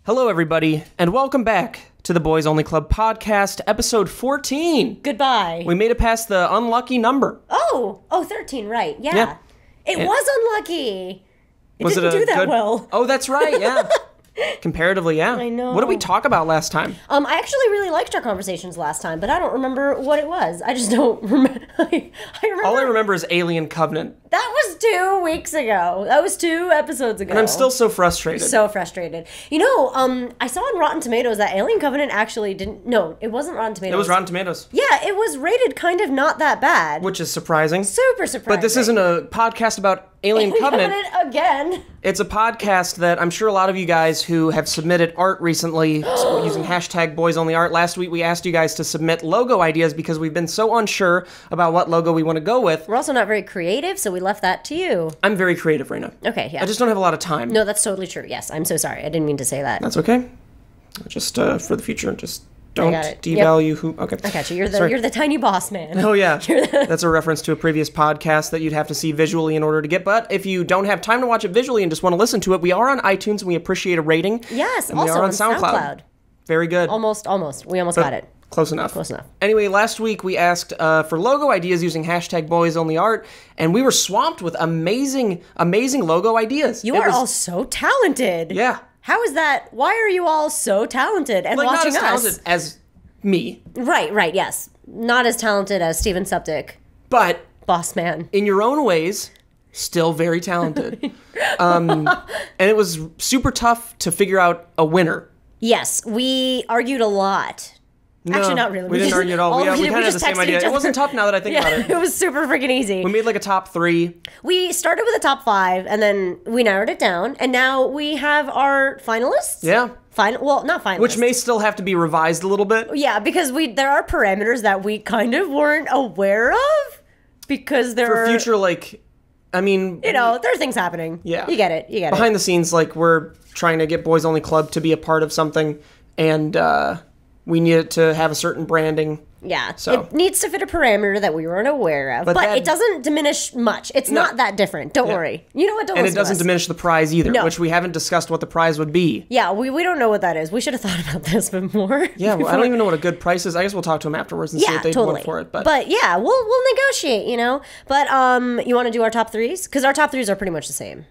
Hello, everybody, and welcome back to the Boys Only Club podcast, episode 14. Goodbye. We made it past the unlucky number. Oh, 13, right. Yeah. It was unlucky. It didn't do that well. Oh, that's right, yeah. Comparatively, yeah. I know. What did we talk about last time? I actually really liked our conversations last time, but I don't remember what it was. I just don't remember. I remember. All I remember is Alien Covenant. That was 2 weeks ago. That was 2 episodes ago. And I'm still so frustrated. So frustrated. You know, I saw on Rotten Tomatoes that Alien Covenant actually didn't... No, it wasn't Rotten Tomatoes. It was Rotten Tomatoes. Yeah, it was rated kind of not that bad. Which is surprising. Super surprising. But this isn't a podcast about Alien Covenant. Again. It's a podcast that I'm sure a lot of you guys who have submitted art recently using hashtag BoysOnlyArt. Last week we asked you guys to submit logo ideas because we've been so unsure about what logo we want to go with. We're also not very creative, so we left that to you. I'm very creative, Reina. Okay, yeah. I just don't have a lot of time. No, that's totally true. Yes, I'm so sorry. I didn't mean to say that. That's okay. Just for the future, just don't devalue who... Okay. I got you. You're the tiny boss man. Oh, yeah. That's a reference to a previous podcast that you'd have to see visually in order to get. But if you don't have time to watch it visually and just want to listen to it, we are on iTunes and we appreciate a rating. Yes, and also we are on SoundCloud. Very good. Almost. We almost got it. Close enough. Close enough. Anyway, last week we asked for logo ideas using hashtag BoysOnlyArt, and we were swamped with amazing logo ideas. You are all so talented. Yeah. How is that? Why are you all so talented and watching us? Not as talented as me. Right, yes. Not as talented as Steven Suptic. But... Boss man. In your own ways, still very talented. And it was super tough to figure out a winner. Yes, we argued a lot. No, actually, not really. We didn't argue at all. We kind of had the same idea. It wasn't tough now that I think about it. It was super freaking easy. We made like a top 3. We started with a top 5, and then we narrowed it down, and now we have our finalists. Yeah. Well, not finalists. Which may still have to be revised a little bit. Yeah, because there are parameters that we kind of weren't aware of, because For future, like, I mean... You know, there are things happening. Yeah. You get it. Behind the scenes, like, we're trying to get Boys Only Club to be a part of something, and we need it to have a certain branding. Yeah. So. It needs to fit a parameter that we weren't aware of. But it doesn't diminish much. It's not that different. Don't worry. You know what? Don't listen to us. And it doesn't diminish the prize either, which we haven't discussed what the prize would be. Yeah, we don't know what that is. We should have thought about this before. Yeah, well, I don't even know what a good price is. I guess we'll talk to them afterwards and see what they want for it. But yeah, we'll negotiate, you know. But you want to do our top 3s? Because our top 3s are pretty much the same.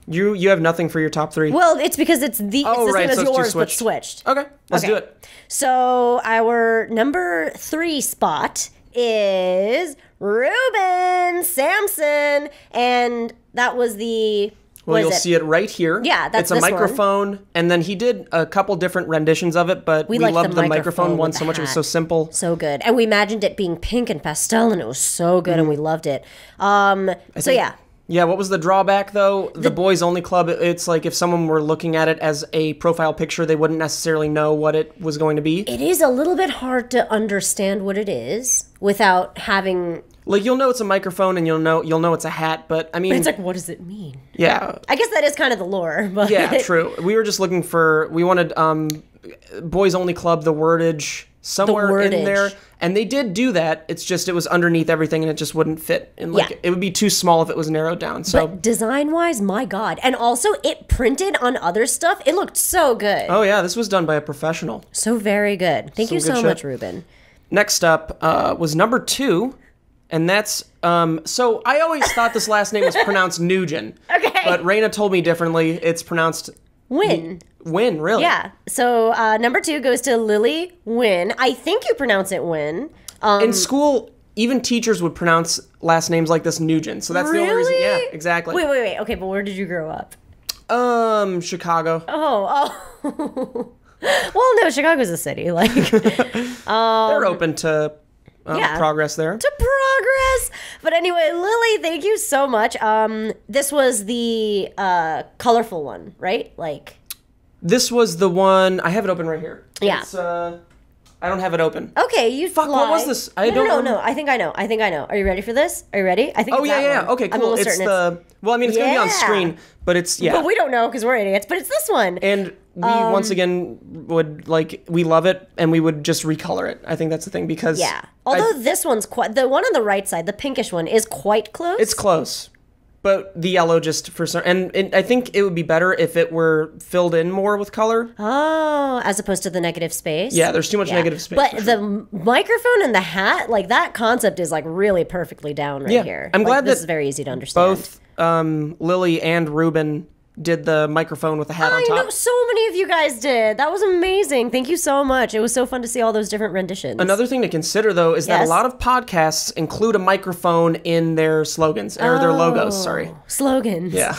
You have nothing for your top 3? Well, it's because it's the same as yours, but switched. Okay, let's do it. So our number 3 spot is Ruben Samson, and that was the... Well, you'll see it right here. Yeah, that's It's a microphone, and then he did a couple different renditions of it, but we loved the microphone one so much. It was so simple. So good. And we imagined it being pink and pastel, and it was so good, and we loved it. Yeah. Yeah, what was the drawback, though? The Boys Only Club, it's like if someone were looking at it as a profile picture, they wouldn't necessarily know what it was going to be. It is a little bit hard to understand what it is without having... Like, you'll know it's a microphone and you'll know it's a hat, but I mean... But it's like, what does it mean? Yeah. I guess that is kind of the lore, but... Yeah, true. We were just looking for... We wanted Boys Only Club, the wordage... somewhere in there, and they did do that. It's just it was underneath everything, and it just wouldn't fit. And it would be too small if it was narrowed down. So, but design-wise, my God, and also it printed on other stuff. It looked so good. Oh yeah, this was done by a professional. So very good. Thank you so much, Ruben. Next up was number 2, and that's so I always thought this last name was pronounced Nugent. Okay, but Reina told me differently. It's pronounced Wynn. Wynn, really? Yeah. So number 2 goes to Lily Wynn. I think you pronounce it Wynn. In school, even teachers would pronounce last names like this Nugent. So that's the only reason. Yeah, exactly. Wait. Okay, but where did you grow up? Chicago. Oh. Well, no, Chicago's a city. Like, they're open to progress there. To progress. But anyway, Lily, thank you so much. This was the colorful one, right? Like. This was the one... I have it open right here. Yeah. It's, I don't have it open. Okay, you Fuck, what was this? No. I think I know. Are you ready for this? Are you ready? I think it's that one. Okay, cool. I'm almost certain Well, I mean, it's going to be on screen, but it's... Yeah. But we don't know because we're idiots, but it's this one. And we, once again, would, like... We love it, and we would just recolor it. I think that's the thing, because... Yeah. Although this one's quite... The one on the right side, the pinkish one, is quite close. It's close. But the yellow just for some, and I think it would be better if it were filled in more with color. Oh, as opposed to the negative space. Yeah, there's too much negative space. But the microphone and the hat, like that concept is like really perfectly down right here. I'm glad this that is very easy to understand. Both Lily and Ruben did the microphone with the hat on top. I know, so many of you guys did. That was amazing. Thank you so much. It was so fun to see all those different renditions. Another thing to consider, though, is that a lot of podcasts include a microphone in their slogans, or their logos, sorry. Slogans. Yeah.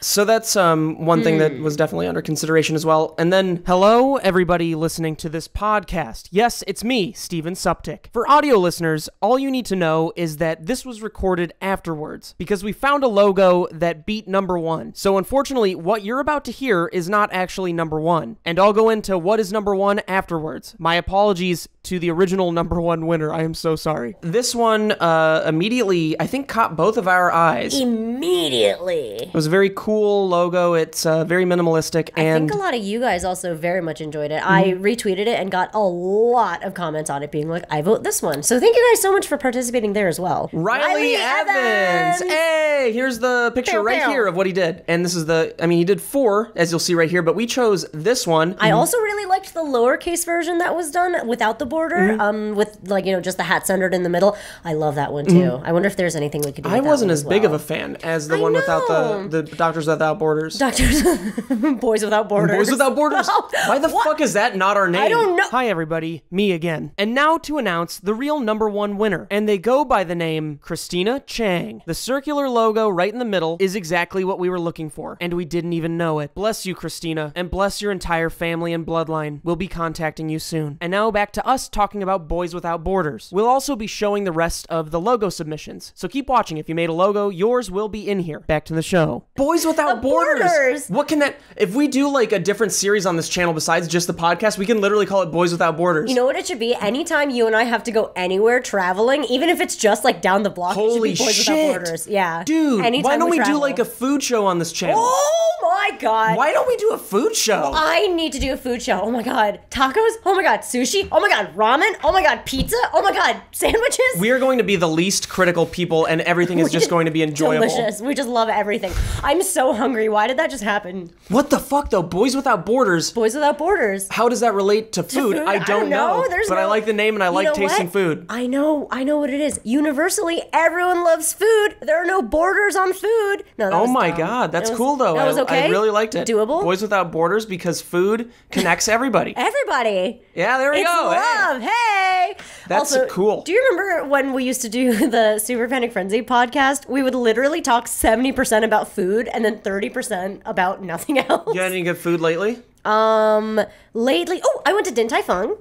So that's one thing that was definitely under consideration as well. And then, hello, everybody listening to this podcast. Yes, it's me, Steven Suptic. For audio listeners, all you need to know is that this was recorded afterwards, because we found a logo that beat number 1. So unfortunately, what you're about to hear is not actually number 1, and I'll go into what is number 1 afterwards. My apologies to the original number 1 winner. I am so sorry. This one immediately, I think, caught both of our eyes. Immediately. It was a very cool logo. It's very minimalistic, and I think a lot of you guys also very much enjoyed it. I retweeted it and got a lot of comments on it being like, I vote this one. So thank you guys so much for participating there as well. Riley Evans! Hey, here's the picture right here of what he did. And this is he did 4, as you'll see right here, but we chose this one. I also really liked the lowercase version that was done without the border, with just the hat centered in the middle. I love that one too. I wonder if there's anything we could do with I that wasn't one as big of a fan as the one without the Doctors Without Borders. Boys Without Borders. Boys Without Borders? Why the fuck is that not our name? I don't know. Hi everybody, me again. And now to announce the real number 1 winner. And they go by the name Christina Chang. The circular logo right in the middle is exactly what we were looking for. And we didn't even know it. Bless you, Christina, and bless your entire family and bloodline. We'll be contacting you soon. And now back to us talking about Boys Without Borders. We'll also be showing the rest of the logo submissions, so keep watching. If you made a logo, yours will be in here. Back to the show. Boys Without Borders! What can that... If we do like a different series on this channel besides just the podcast, we can literally call it Boys Without Borders. You know what it should be? Anytime you and I have to go anywhere traveling, even if it's just like down the block, holy it should be Boys shit. Without Borders. Yeah. Dude, anytime why don't we travel. do like a food show on this channel? Oh my god. Why don't we do a food show? I need to do a food show. Oh my god. Tacos? Oh my god. Sushi? Oh my god. Ramen? Oh my god. Pizza? Oh my god. Sandwiches? We are going to be the least critical people, and everything is just going to be enjoyable. Delicious. We just love everything. I'm so hungry. Why did that just happen? What the fuck, though? Boys Without Borders? Boys Without Borders. How does that relate to food? I don't know. But I like the name, and I like tasting food. I know what it is. Universally, everyone loves food. There are no borders on food. No, that was my dumb. god, that's cool though. That was okay. I really liked it. Doable. Boys Without Borders, because food connects everybody. Everybody. Yeah, there we go. Love. Hey. That's also cool. Do you remember when we used to do the Super Panic Frenzy podcast? We would literally talk 70% about food and then 30% about nothing else. You had any good food lately? Lately, I went to Din Tai Fung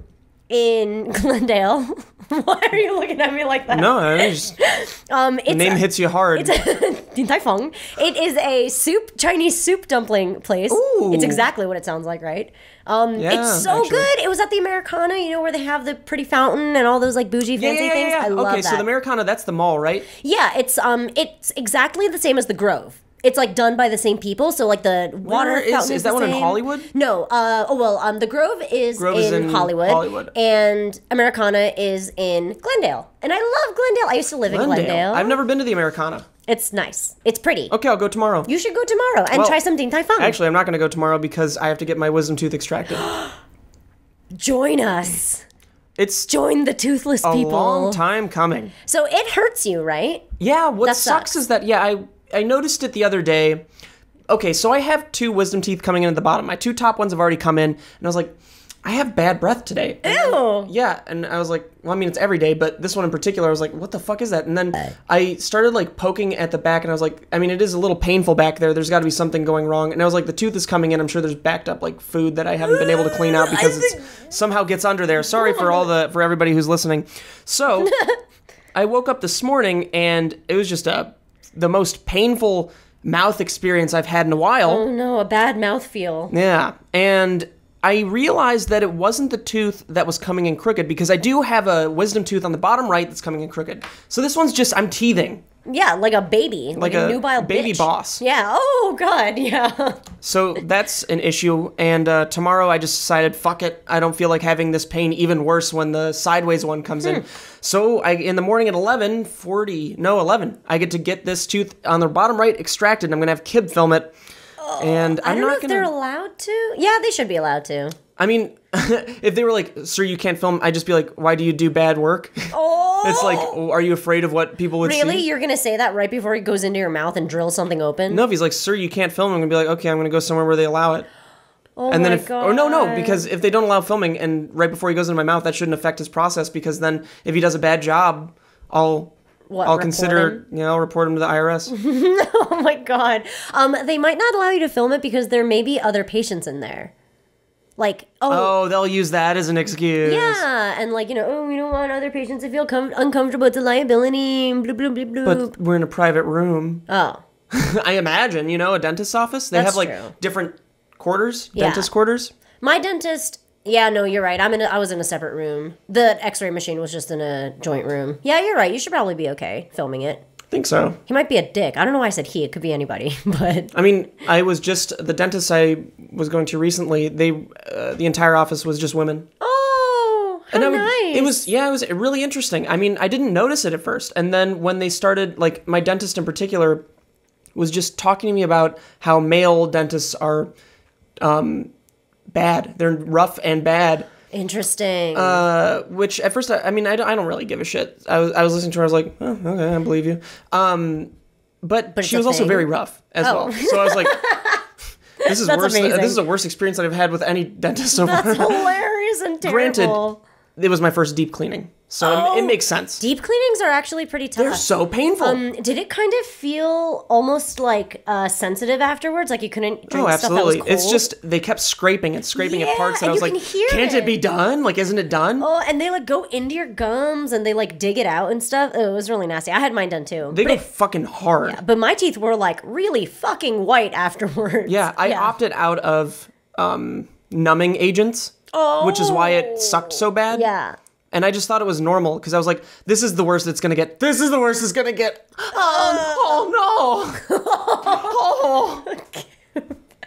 in Glendale. Why are you looking at me like that? No, I just the name hits you hard. It's Din Tai Fung. It is a Chinese soup dumpling place. Ooh. It's exactly what it sounds like, right? It's so good. It was at the Americana, where they have the pretty fountain and all those like bougie fancy things. I love that. Okay, so the Americana, that's the mall, right? Yeah, it's exactly the same as the Grove. It's like done by the same people, so like the water fountain is that one in Hollywood? No, the Grove is in Hollywood, and Americana is in Glendale, and I love Glendale. I used to live in Glendale. I've never been to the Americana. It's nice. It's pretty. Okay, I'll go tomorrow. You should go tomorrow and try some Din Tai Fung. Actually, I'm not going to go tomorrow because I have to get my wisdom tooth extracted. Join us. It's join the toothless people. A long time coming. So it hurts you, right? Yeah. What sucks is that I noticed it the other day. Okay, so I have 2 wisdom teeth coming in at the bottom. My 2 top ones have already come in, and I was like, I have bad breath today. Ew. Yeah, and I was like, well, I mean, it's every day, but this one in particular, I was like, what the fuck is that? And then I started like poking at the back, and I was like, I mean, it is a little painful back there. There's got to be something going wrong. And I was like, the tooth is coming in. I'm sure there's backed up like food that I haven't been able to clean out because it somehow gets under there. Sorry for everybody who's listening. So I woke up this morning, and it was just the most painful mouth experience I've had in a while. Oh no, a bad mouth feel. Yeah, and I realized that it wasn't the tooth that was coming in crooked, because I do have a wisdom tooth on the bottom right that's coming in crooked. So this one's just, I'm teething. Yeah, like a baby. Like a nubile baby bitch. boss. Yeah. Oh, God. Yeah. So that's an issue. And tomorrow I just decided, fuck it. I don't feel like having this pain even worse when the sideways one comes in. So in the morning at 11, I get to get this tooth on the bottom right extracted. And I'm going to have Kib film it. And I don't know if they're allowed to. Yeah, they should be allowed to. I mean, if they were like, sir, you can't film, I'd just be like, why do you do bad work? Oh! It's like, are you afraid of what people would see? Really? You're going to say that right before he goes into your mouth and drills something open? No, if he's like, sir, you can't film, I'm going to be like, okay, I'm going to go somewhere where they allow it. Oh, and then God. Or no, because if they don't allow filming and right before he goes into my mouth, that shouldn't affect his process, because then if he does a bad job, I'll consider, I'll report him to the IRS. Oh my God. They might not allow you to film it because there may be other patients in there. Like, they'll use that as an excuse. Yeah, and like, we don't want other patients to feel uncomfortable. It's a liability. Blah, blah, blah, blah. But we're in a private room. Oh. I imagine, a dentist's office. They have like true. Different quarters, dentist quarters. My dentist, yeah, no, you're right. I was in a separate room. The x-ray machine was just in a joint room. Yeah, you're right. You should probably be okay filming it. I think so. He might be a dick. I don't know why I said he. It could be anybody, but... I mean, the dentist I was going to recently, the entire office was just women. Oh, how nice. It was really interesting. I mean, I didn't notice it at first. And then when they started, like, my dentist in particular was just talking to me about how male dentists are bad. They're rough and bad. Interesting. Which at first, I don't really give a shit. I was listening to her. I was like, oh, okay, I believe you. But she was also very rough as well. So I was like, this is worse. This is a worse experience that I've had with any dentist so far. That's hilarious and terrible. Granted, it was my first deep cleaning, so it makes sense. Deep cleanings are actually pretty tough. They're so painful. Did it kind of feel almost like sensitive afterwards? Like you couldn't drink stuff that was cold? It's just they kept scraping at parts, and I was like, can't it be done? Like, isn't it done? Oh, and they like go into your gums and they like dig it out and stuff. Oh, it was really nasty. I had mine done too. They go fucking hard. Yeah, but my teeth were like really fucking white afterwards. Yeah, I opted out of numbing agents. Which is why it sucked so bad. Yeah. And I just thought it was normal because I was like, this is the worst it's going to get. This is the worst it's going to get. Oh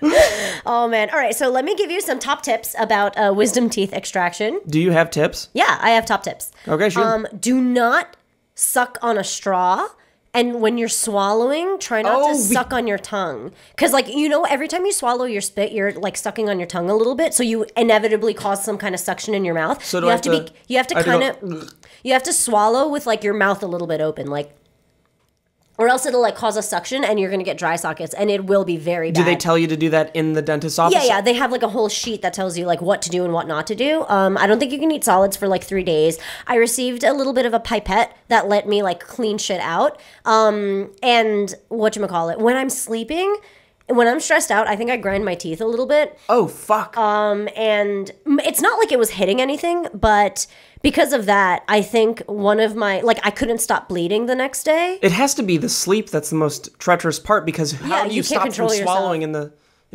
no. Oh, man. All right. So let me give you some top tips about wisdom teeth extraction. Do you have tips? Yeah, I have top tips. Okay, sure. Do not suck on a straw. And when you're swallowing, try not to suck on your tongue. Because, like, every time you swallow your spit, you're, like, sucking on your tongue a little bit. So you inevitably cause some kind of suction in your mouth. So you have to swallow with, like, your mouth a little bit open. Like, or else it'll, like, cause a suction and you're going to get dry sockets. And it will be very bad. Do they tell you to do that in the dentist's office? Yeah. They have, like, a whole sheet that tells you, like, what to do and what not to do. I don't think you can eat solids for, like, 3 days. I received a little bit of a pipette that let me, like, clean shit out. And whatchamacallit, when I'm sleeping... When I'm stressed out, I think I grind my teeth a little bit. Oh, fuck. And it's not like it was hitting anything, but because of that, I think one of my, like, I couldn't stop bleeding the next day. It has to be the sleep that's the most treacherous part, because how do you stop from swallowing in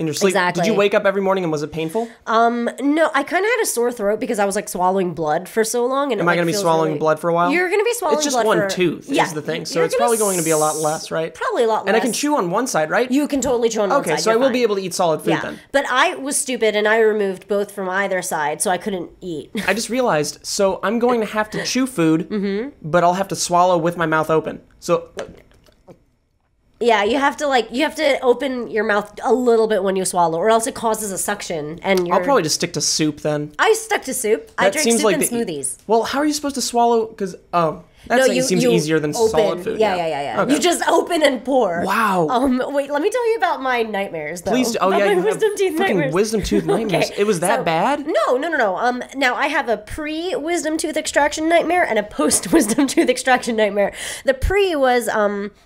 your sleep? Exactly. Did you wake up every morning and was it painful? No, I kind of had a sore throat because I was like swallowing blood for so long. And am I going to be swallowing blood for a while? You're going to be swallowing blood. It's just one tooth is the thing, so it's probably going to be a lot less, right? Probably a lot less. And I can chew on one side, right? You can totally chew on one side. Okay, so I will be able to eat solid food then. But I was stupid and I removed both from either side, so I couldn't eat. I just realized, so I'm going to have to chew food, but I'll have to swallow with my mouth open. So... Yeah, you have to open your mouth a little bit when you swallow, or else it causes a suction. And I'll probably just stick to soup then. I stuck to soup. I drink soup and smoothies. Well, how are you supposed to swallow? Because that seems easier than solid food. Yeah. Okay. You just open and pour. Wow. Wait, let me tell you about my nightmares, though. Please. Oh, yeah, you wisdom teeth nightmares. Wisdom tooth nightmares. Okay. It was that bad? No. Now I have a pre-wisdom tooth extraction nightmare and a post-wisdom tooth extraction nightmare. The pre was,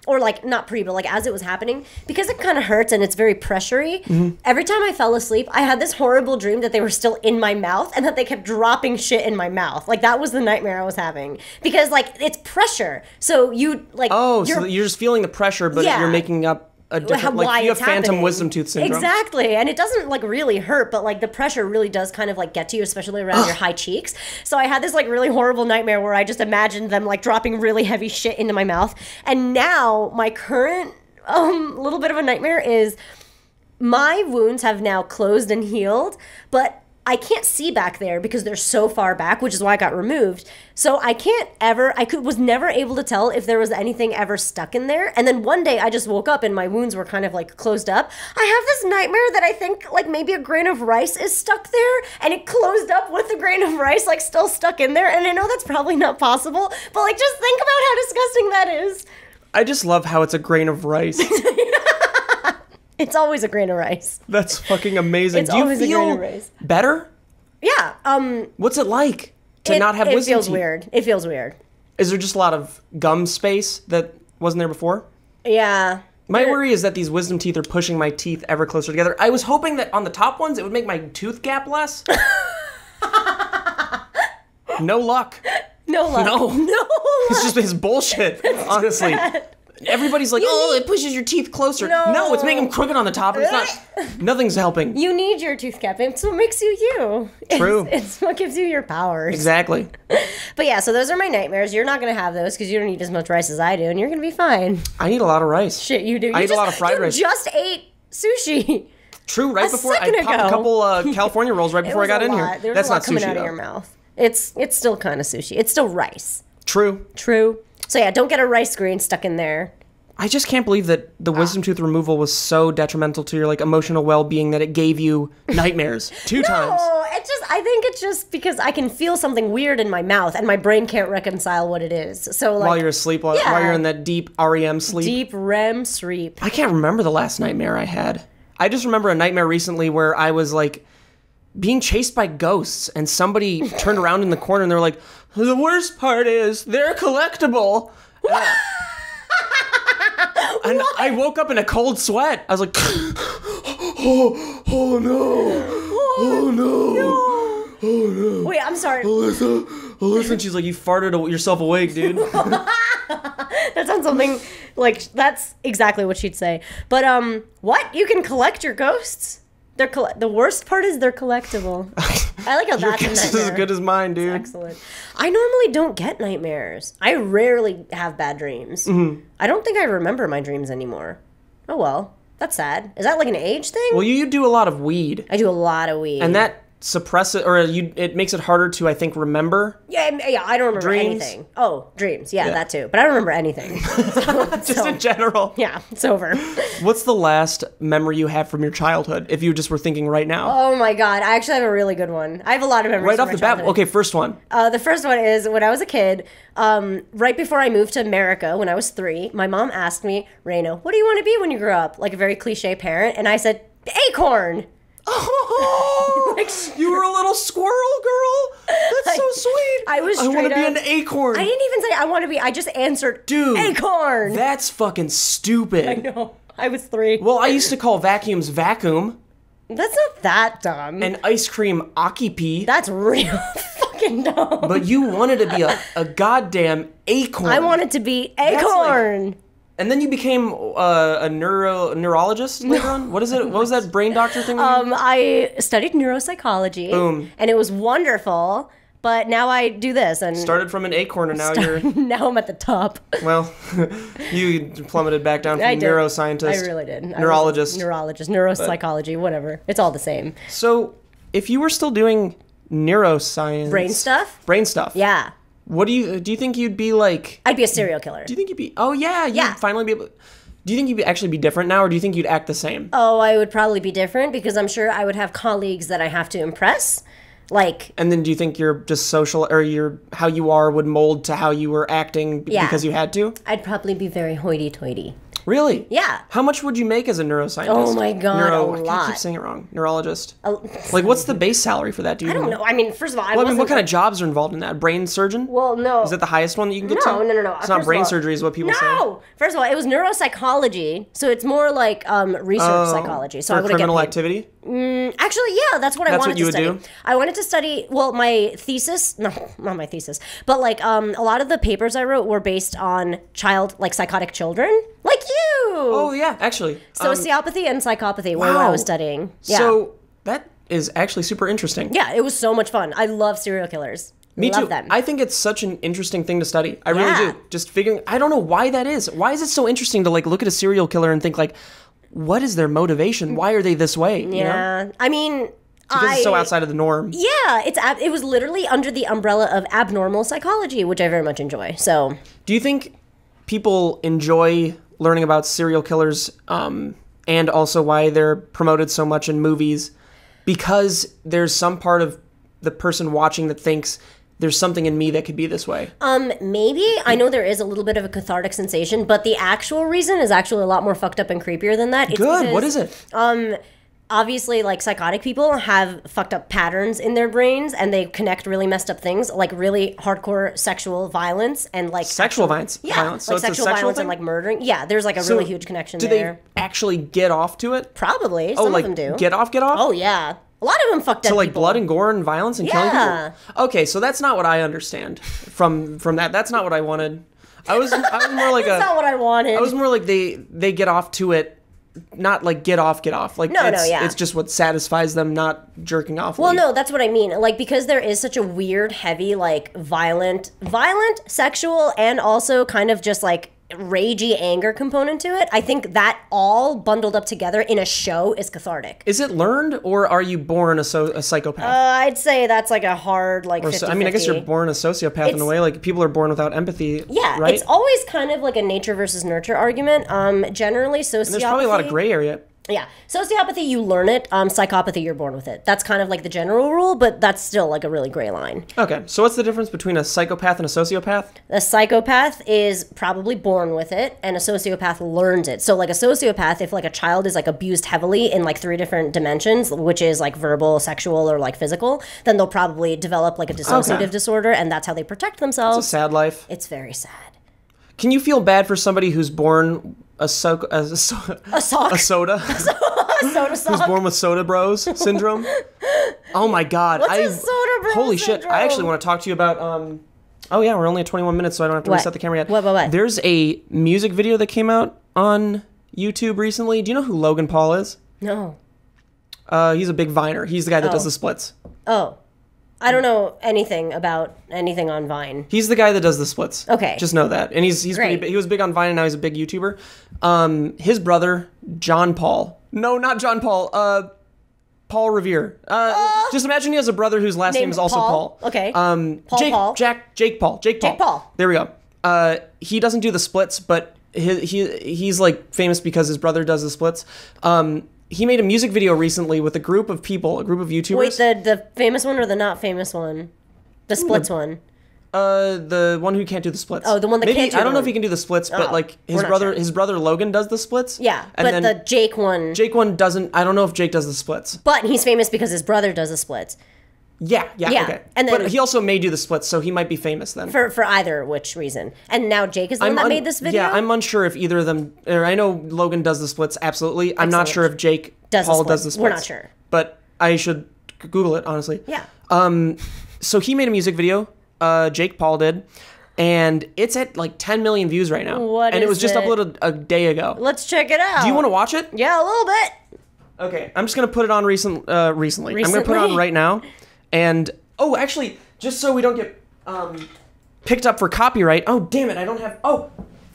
or like not pre, but like as it was happening, because it kind of hurts and it's very pressury. Every time I fell asleep, I had this horrible dream that they were still in my mouth and that they kept dropping shit in my mouth. Like that was the nightmare I was having, because like it's pressure. So you like. Oh, so you're just feeling the pressure, but you're making up a different, why like you have it's phantom happening. wisdom tooth syndrome. Exactly, and it doesn't like really hurt, but like the pressure really does kind of like get to you, especially around your high cheeks. So I had this like really horrible nightmare where I just imagined them like dropping really heavy shit into my mouth. And now my current little bit of a nightmare is my wounds have now closed and healed, but I can't see back there because they're so far back, which is why I got removed. So I was never able to tell if there was anything ever stuck in there. And then one day I just woke up and my wounds were kind of like closed up. I have this nightmare that I think like maybe a grain of rice is stuck there and it closed up with the grain of rice like still stuck in there. And I know that's probably not possible, but like just think about how disgusting that is. I just love how it's a grain of rice. It's always a grain of rice. That's fucking amazing. It's Do you always a feel grain of rice. better? Yeah. What's it like to not have wisdom teeth? It feels weird. It feels weird. Is there just a lot of gum space that wasn't there before? Yeah. My worry is that these wisdom teeth are pushing my teeth ever closer together. I was hoping that on the top ones, it would make my tooth gap less. No luck. No luck. No. No luck. It's just bullshit, honestly. Everybody's like, it pushes your teeth closer. No, it's making them crooked on the top. And it's not. Nothing's helping. You need your tooth cap. It's what makes you you. True. It's what gives you your powers. Exactly. But yeah, so those are my nightmares. You're not going to have those because you don't eat as much rice as I do, and you're going to be fine. I eat a lot of rice. Shit, you do. I eat a lot of fried rice. You just ate sushi. True, right before I popped a couple California rolls right before I got in here. There's a lot coming sushi, out of your mouth. It's still kind of sushi. It's still rice. True. So yeah, don't get a rice grain stuck in there. I just can't believe that the wisdom tooth removal was so detrimental to your like emotional well-being that it gave you nightmares 2 times. No, I think it's just because I can feel something weird in my mouth and my brain can't reconcile what it is. So like while you're asleep, while you're in that deep REM sleep. Deep REM sleep. I can't remember the last nightmare I had. I just remember a nightmare recently where I was like being chased by ghosts and somebody turned around in the corner and they were like, the worst part is they're collectible. And I woke up in a cold sweat. I was like, oh no. Oh no. Oh no. Wait, I'm sorry. Alyssa, she's like, you farted yourself awake, dude. That sounds something like, that's exactly what she'd say. But, what? You can collect your ghosts? The worst part is they're collectible. I like how that's a nightmare. Your guess is as good as mine, dude. That's excellent. I normally don't get nightmares. I rarely have bad dreams. Mm-hmm. I don't think I remember my dreams anymore. Oh well, that's sad. Is that like an age thing? Well, you do a lot of weed. I do a lot of weed. And that suppresses, or it makes it harder to, I think, remember. Yeah, I don't remember anything. Oh, dreams. Yeah, that too. But I don't remember anything. Just in general. Yeah, it's over. What's the last memory you have from your childhood, if you just were thinking right now? Oh my God, I actually have a really good one. I have a lot of memories right off the bat. Okay, first one. The first one is when I was a kid, right before I moved to America when I was 3, my mom asked me, Reina, what do you want to be when you grow up? Like a very cliche parent. And I said, acorn. Oh, like, you were a little squirrel girl? That's so sweet. I want to be an acorn. I didn't even say I want to be. I just answered, dude, acorn. That's fucking stupid. I know. I was 3. Well, I used to call vacuums vacuum. That's not that dumb. And ice cream Aki-Pee. That's real fucking dumb. But you wanted to be a goddamn acorn. I wanted to be acorn. And then you became a neurologist later on? What is it? What was that brain doctor thing? I studied neuropsychology. Boom. And it was wonderful. But now I do this and started from an acorn and now you're now I'm at the top. Well, you plummeted back down from neuroscientist. I really did. Neurologist. Neuropsychology, whatever. It's all the same. So, if you were still doing neuroscience, brain stuff? Yeah. What do you think you'd be like? I'd be a serial killer. Do you think you'd be? Oh yeah, you'd finally be able. Do you think you'd actually be different now, or do you think you'd act the same? Oh, I would probably be different because I'm sure I would have colleagues that I have to impress. And then do you think you're just social, or how you are would mold to how you were acting because you had to? I'd probably be very hoity-toity. Really? Yeah. How much would you make as a neuroscientist? Oh my God, a lot. I keep saying it wrong. Neurologist. Like, what's the base salary for that? I don't know. I mean, first of all, what kind of jobs are involved in that? Brain surgeon? Well, no. Is that the highest one that you can get to? No. It's not brain surgery is what people say. No! First of all, it was neuropsychology, so it's more like research psychology. So for criminal activity? Actually, yeah, that's what I wanted to study. Would do? I wanted to study, my thesis, no, not my thesis, but a lot of the papers I wrote were based on psychotic children. Like you. Oh, yeah, actually. Sociopathy and psychopathy were what I was studying. Yeah. So that is actually super interesting. Yeah, it was so much fun. I love serial killers. Me love too. Them. I think it's such an interesting thing to study. I really do. Just figuring, I don't know why that is. Why is it so interesting to like look at a serial killer and think like, what is their motivation? Why are they this way? Yeah. You know? I mean, because it's so outside of the norm. Yeah, it was literally under the umbrella of abnormal psychology, which I very much enjoy. So, do you think people enjoy learning about serial killers and also why they're promoted so much in movies because there's some part of the person watching that thinks there's something in me that could be this way? Maybe. I know there is a little bit of a cathartic sensation, but the actual reason is actually a lot more fucked up and creepier than that. It's Good. Because, what is it? Obviously, like, psychotic people have fucked up patterns in their brains, and they connect really messed up things, like really hardcore sexual violence and like sexual violence. Yeah, so like it's sexual a violence thing? and like murdering. Yeah, there's like a really huge connection do there. They actually get off to it? Probably. Some like of them do. Get off? Oh yeah. A lot of them fucked up. So like people. blood and gore and violence and killing people? Okay, so that's not what I understand from that. That's not what I wanted. I was more like That's not what I wanted. I was more like they get off to it, not like get off. Like it's just what satisfies them, not jerking off. Well, no, that's what I mean. Like, because there is such a weird, heavy, like violent, sexual, and also kind of just like ragey anger component to it. I think that all bundled up together in a show is cathartic. Is it learned, or are you born a psychopath? I'd say that's like a hard, like, 50-50. I mean, I guess you're born a sociopath in a way. Like, people are born without empathy. Yeah, right? It's always kind of like a nature versus nurture argument. Generally, sociopathy. And there's probably a lot of gray area. Yeah. Sociopathy, you learn it. Psychopathy, you're born with it. That's kind of like the general rule, but that's still like a really gray line. Okay. So what's the difference between a psychopath and a sociopath? A psychopath is probably born with it, and a sociopath learns it. So like a sociopath, if like a child is like abused heavily in like 3 different dimensions, which is like verbal, sexual, or like physical, then they'll probably develop like a dissociative disorder, and that's how they protect themselves. It's a sad life. It's very sad. Can you feel bad for somebody who's born a soda? A soda sock. Who's born with soda bros syndrome? Oh my god. What's a soda bro Holy syndrome? shit. I actually want to talk to you about oh yeah, we're only at 21 minutes, so I don't have to reset the camera yet. What? There's a music video that came out on YouTube recently. Do you know who Logan Paul is? No. He's a big Viner. He's the guy that does the splits. Oh. I don't know anything about anything on Vine. He's the guy that does the splits. Okay. Just know that. And he's pretty big. He was big on Vine, and now he's a big YouTuber. His brother, John Paul. No, not John Paul. Paul Revere. Just imagine he has a brother whose last name is also Paul. Okay. Jake Paul. There we go. He doesn't do the splits, but he's like famous because his brother does the splits. He made a music video recently with a group of people, a group of YouTubers. Wait, the famous one or the not famous one? The splits one. The one who can't do the splits. Oh, the one that can't do I don't know if he can do the splits, but like his brother Logan does the splits. Yeah, and but the Jake one doesn't. I don't know if Jake does the splits. But he's famous because his brother does the splits. Yeah, okay. And then, but he also may do the splits, so he might be famous then. For either which reason. And now Jake is the one that made this video? Yeah, I'm unsure if either of them... I know Logan does the splits, absolutely. I'm not sure if Jake Paul does the splits. We're not sure. But I should Google it, honestly. Yeah. So he made a music video, Jake Paul did, and it's at like 10 million views right now. And it was just uploaded a day ago. Let's check it out. Do you want to watch it? Yeah, a little bit. Okay, I'm just going to put it on recently. I'm going to put it on right now. And, oh, actually, just so we don't get picked up for copyright. Oh, damn it, I don't have... Oh!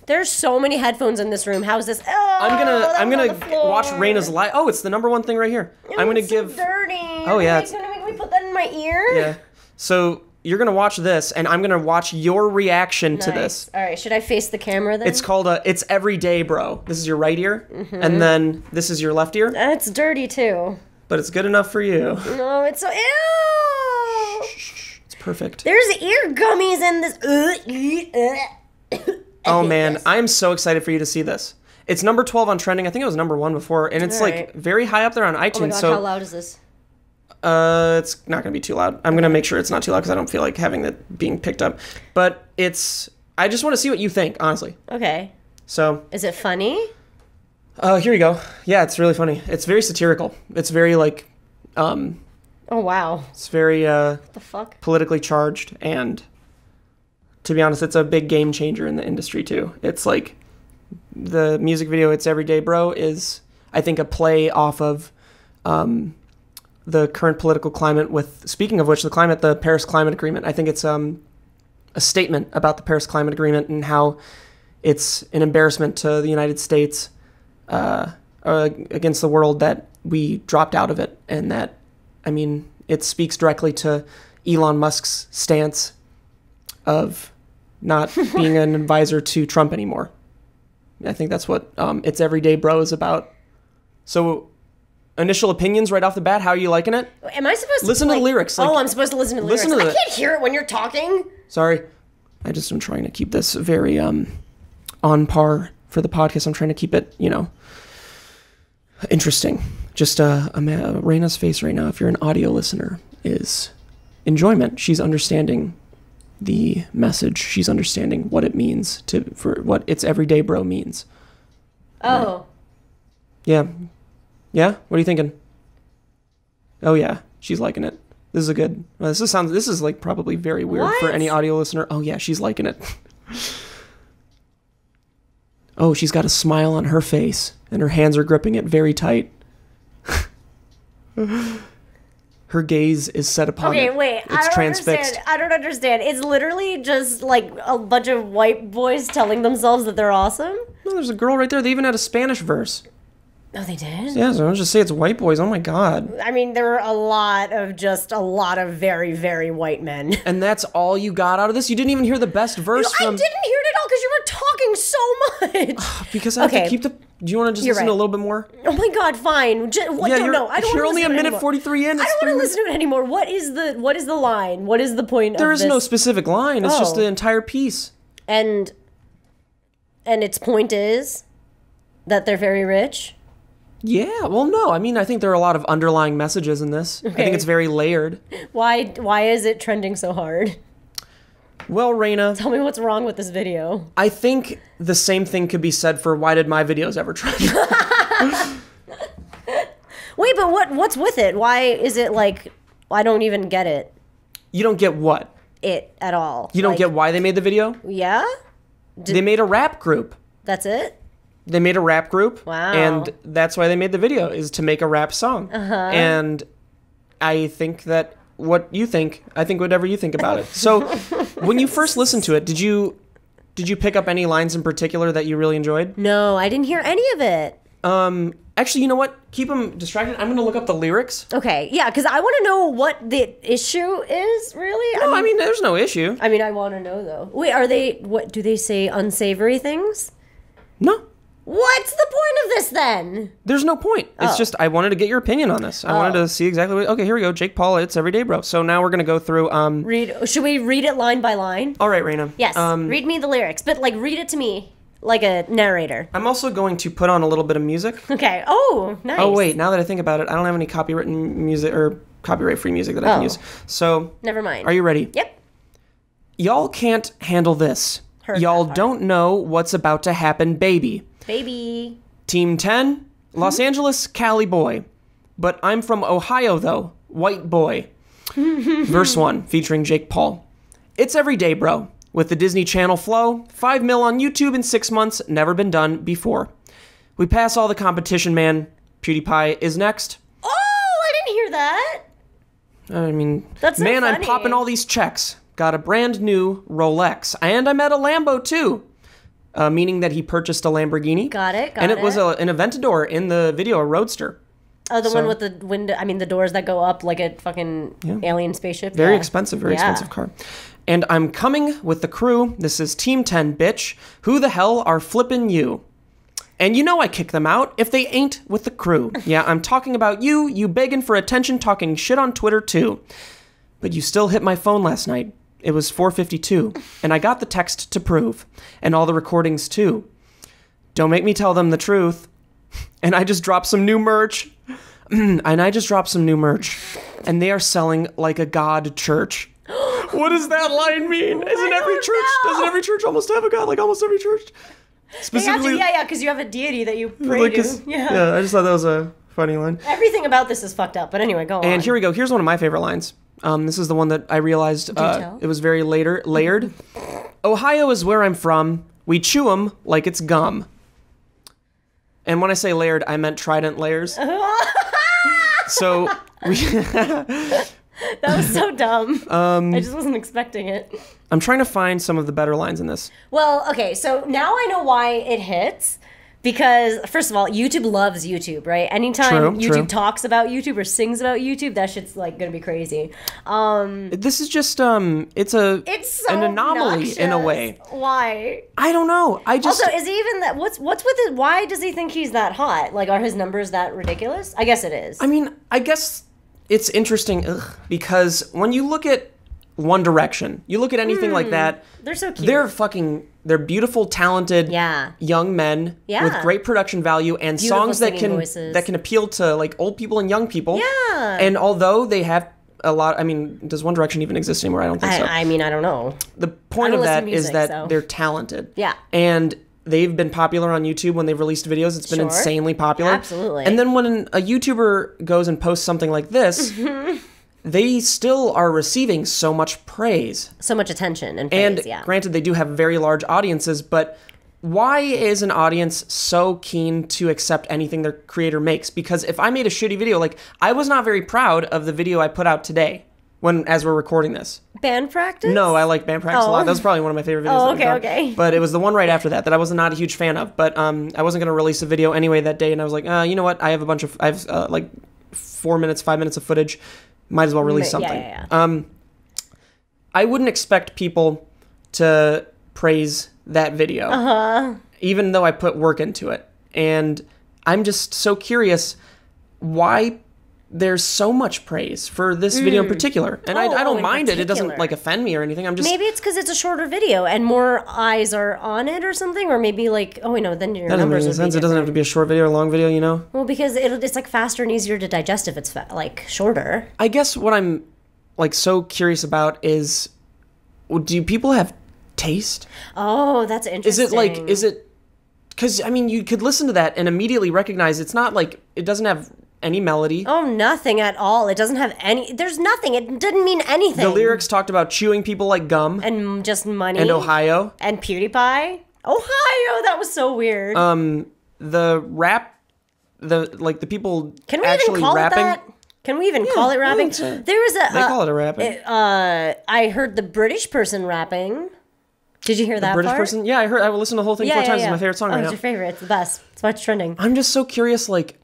There's so many headphones in this room. How is this? Oh, I'm gonna watch Reina's live. Oh, it's the #1 thing right here. I'm gonna give... dirty. Oh, yeah. You're gonna make me put that in my ear? Yeah. So, you're gonna watch this, and I'm gonna watch your reaction to this. All right, should I face the camera then? It's called It's Everyday, Bro. This is your right ear, and then this is your left ear. It's dirty, too. But it's good enough for you. No, it's so... Ew! Shh. It's perfect. There's ear gummies in this... Oh man, I'm so excited for you to see this. It's number 12 on trending. I think it was #1 before, and it's like very high up there on iTunes. Oh my god, so how loud is this? It's not gonna be too loud. I'm gonna make sure it's not too loud because I don't feel like having it being picked up. But I just want to see what you think, honestly. Okay. So. Is it funny? Here you go. Yeah, it's really funny. It's very satirical. It's very like, Oh wow. It's very what the fuck? Politically charged, and to be honest, it's a big game changer in the industry too. It's like the music video "It's Everyday Bro" is, I think, a play off of the current political climate. With, speaking of which, the Paris Climate Agreement. I think it's a statement about the Paris Climate Agreement and how it's an embarrassment to the United States against the world that we dropped out of it, and that, I mean, it speaks directly to Elon Musk's stance of not being an advisor to Trump anymore. I think that's what It's Everyday Bro is about. So, initial opinions right off the bat. How are you liking it? Am I supposed to listen to the lyrics? Like, I'm supposed to listen to the lyrics. I can't hear it when you're talking. Sorry, I just am trying to keep this very on par for the podcast. I'm trying to keep it, interesting. Just Reina's face right now, if you're an audio listener, is enjoyment. She's understanding the message. She's understanding what it means for what It's Everyday Bro means. Oh. Right. Yeah. Yeah? What are you thinking? Oh yeah, she's liking it. This is a good. This is like probably very weird for any audio listener. Oh yeah, she's liking it. Oh, she's got a smile on her face, and her hands are gripping it very tight. Her gaze is set upon it. Okay, wait. It's transfixed. I don't understand. It's literally just like a bunch of white boys telling themselves that they're awesome? No, there's a girl right there. They even had a Spanish verse. Oh, they did? Yeah, so I'll just say it's white boys. Oh my God. I mean, there were a lot of very, very white men. And that's all you got out of this? You didn't even hear the best verse I didn't hear it at all because you were talking so much. Because I have to keep the... Do you want to just listen to a little bit more? Oh my God, fine. You're only a minute 43 in. I don't want to listen to it anymore. What is the line? What is the point of this? There is no specific line. It's just the entire piece. And its point is that they're very rich? Yeah, well, no. I mean, I think there are a lot of underlying messages in this. Okay. I think it's very layered. Why is it trending so hard? Well, Reina... Tell me what's wrong with this video. I think the same thing could be said for why did my videos ever trend? Wait, but what's with it? Why is it like... I don't even get it. You don't get what? It at all. You don't get why they made the video? Yeah? They made a rap group. That's it? They made a rap group. Wow. And that's why they made the video, is to make a rap song. Uh-huh. And I think that what you think, I think whatever you think about it. So when you first listened to it, did you pick up any lines in particular that you really enjoyed? No, I didn't hear any of it. Actually, you know what? Keep them distracted. I'm going to look up the lyrics. Okay, yeah, because I want to know what the issue is, really. No, I mean, there's no issue. I mean, I want to know, though. Wait, what, do they say unsavory things? No. What's the point of this, then? There's no point. It's just, I wanted to get your opinion on this. I wanted to see exactly what... Okay, here we go. Jake Paul, It's Everyday Bro. So now we're going to go through... Should we read it line by line? All right, Reina. Yes, read me the lyrics, but, read it to me. Like a narrator. I'm also going to put on a little bit of music. Okay. Oh, nice. Oh, wait. Now that I think about it, I don't have any copywritten music or copyright-free music that I can use. So... Never mind. Are you ready? Yep. Y'all can't handle this. Y'all don't know what's about to happen, baby. Baby. Team 10, Los Angeles, Cali boy. But I'm from Ohio, though. White boy. Verse 1, featuring Jake Paul. It's everyday, bro. With the Disney Channel flow, 5 mil on YouTube in 6 months, never been done before. We pass all the competition, man. PewDiePie is next. Oh, I didn't hear that. I mean, that's so man, funny. I'm popping all these checks. Got a brand new Rolex. And I'm at a Lambo, too. Meaning that he purchased a Lamborghini. Got it. And it was an Aventador in the video, a Roadster. Oh, the one with the window, the doors that go up like a fucking alien spaceship. Very expensive car. And I'm coming with the crew. This is Team 10, bitch. Who the hell are flipping you? And you know I kick them out if they ain't with the crew. Yeah, I'm talking about you begging for attention, talking shit on Twitter too. But you still hit my phone last night. It was 4:52, and I got the text to prove, and all the recordings too. Don't make me tell them the truth. And I just dropped some new merch. And they are selling like a god church. What does that line mean? Doesn't every church almost have a god? Like almost every church? Specifically, because you have a deity that you pray to. Yeah, I just thought that was a funny line. Everything about this is fucked up, but anyway, go on. And here we go. Here's one of my favorite lines. This is the one that I realized it was very layered. Ohio is where I'm from. We chew 'em like it's gum. And when I say layered, I meant trident layers. So we... That was so dumb. I just wasn't expecting it. I'm trying to find some of the better lines in this. Well, okay, so now I know why it hits. Because, first of all, YouTube loves YouTube, right? Anytime YouTube talks about YouTube or sings about YouTube, that shit's, like, gonna be crazy. This is just, it's so an anomaly obnoxious. In a way. Why? I don't know. Also, is he even that, what's with it? Why does he think he's that hot? Like, are his numbers that ridiculous? I guess it is. I mean, I guess it's interesting, because when you look at One Direction, you look at anything like that. They're so cute. They're beautiful, talented young men with great production value and beautiful songs that can appeal to like old people and young people. Yeah. And although they have a lot, I mean, does One Direction even exist anymore? I don't think so. I mean, I don't know. The point of that is that they're talented. Yeah. And they've been popular on YouTube when they've released videos. It's been insanely popular. Absolutely. And then when a YouTuber goes and posts something like this, they still are receiving so much praise. So much attention and praise, and granted, they do have very large audiences, but why is an audience so keen to accept anything their creator makes? Because if I made a shitty video, like, I was not very proud of the video I put out today, as we're recording this. Band practice? No, I like band practice a lot. That was probably one of my favorite videos. Okay. But it was the one right after that I was not a huge fan of. But I wasn't going to release a video anyway that day, and I was like, you know what? I have like 4 minutes, 5 minutes of footage. Might as well release something. Yeah. I wouldn't expect people to praise that video, even though I put work into it. And I'm just so curious why there's so much praise for this video in particular. And I don't mind it. It doesn't like offend me or anything. I'm just... Maybe it's because it's a shorter video and more eyes are on it or something. Or maybe like, then your numbers would be different. It doesn't have to be a short video or a long video, you know? Well, because it's like faster and easier to digest if it's like shorter. I guess what I'm like so curious about is, do people have taste? Oh, that's interesting. Is it... Because, I mean, you could listen to that and immediately recognize it's not like... It doesn't have... any melody. Oh, nothing at all. It doesn't have any... There's nothing. It didn't mean anything. The lyrics talked about chewing people like gum. And just money. And Ohio. And PewDiePie. Ohio! That was so weird. The rap... The people Can we actually even call rapping... it that? Can we even call it rapping? There was a... They call it a rapping. I heard the British person rapping. Did you hear that British part? person? Yeah, I heard. I listened to the whole thing 4 times. It's my favorite song right now. It's your favorite. It's the best. It's why it's trending. I'm just so curious, like...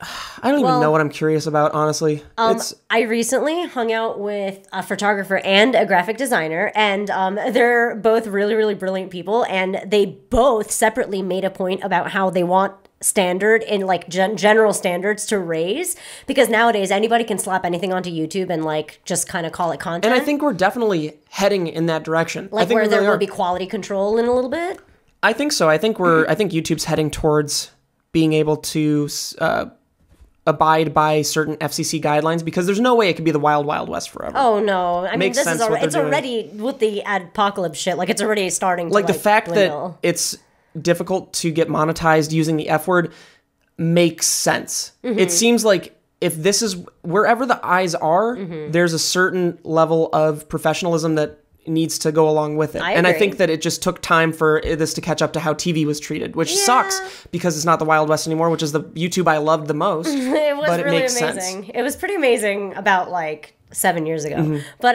I don't even know what I'm curious about, honestly. I recently hung out with a photographer and a graphic designer, and they're both really, really brilliant people, and they both separately made a point about how they want standard in like general standards to raise, because nowadays anybody can slap anything onto YouTube and like just kind of call it content. And I think we're definitely heading in that direction. Like where there will be quality control in a little bit. I think so. I think YouTube's heading towards being able to abide by certain FCC guidelines, because there's no way it could be the wild, wild west forever. Oh no! I mean, this is already with the apocalypse shit. Like it's already starting to like the fact dwindle. That it's difficult to get monetized using the F word makes sense. It seems like if this is wherever the eyes are, there's a certain level of professionalism that needs to go along with it. I think that it just took time for this to catch up to how TV was treated, which sucks because it's not the Wild West anymore, which is the YouTube I loved the most. It was but really it makes amazing. Sense. It was pretty amazing about like 7 years ago. But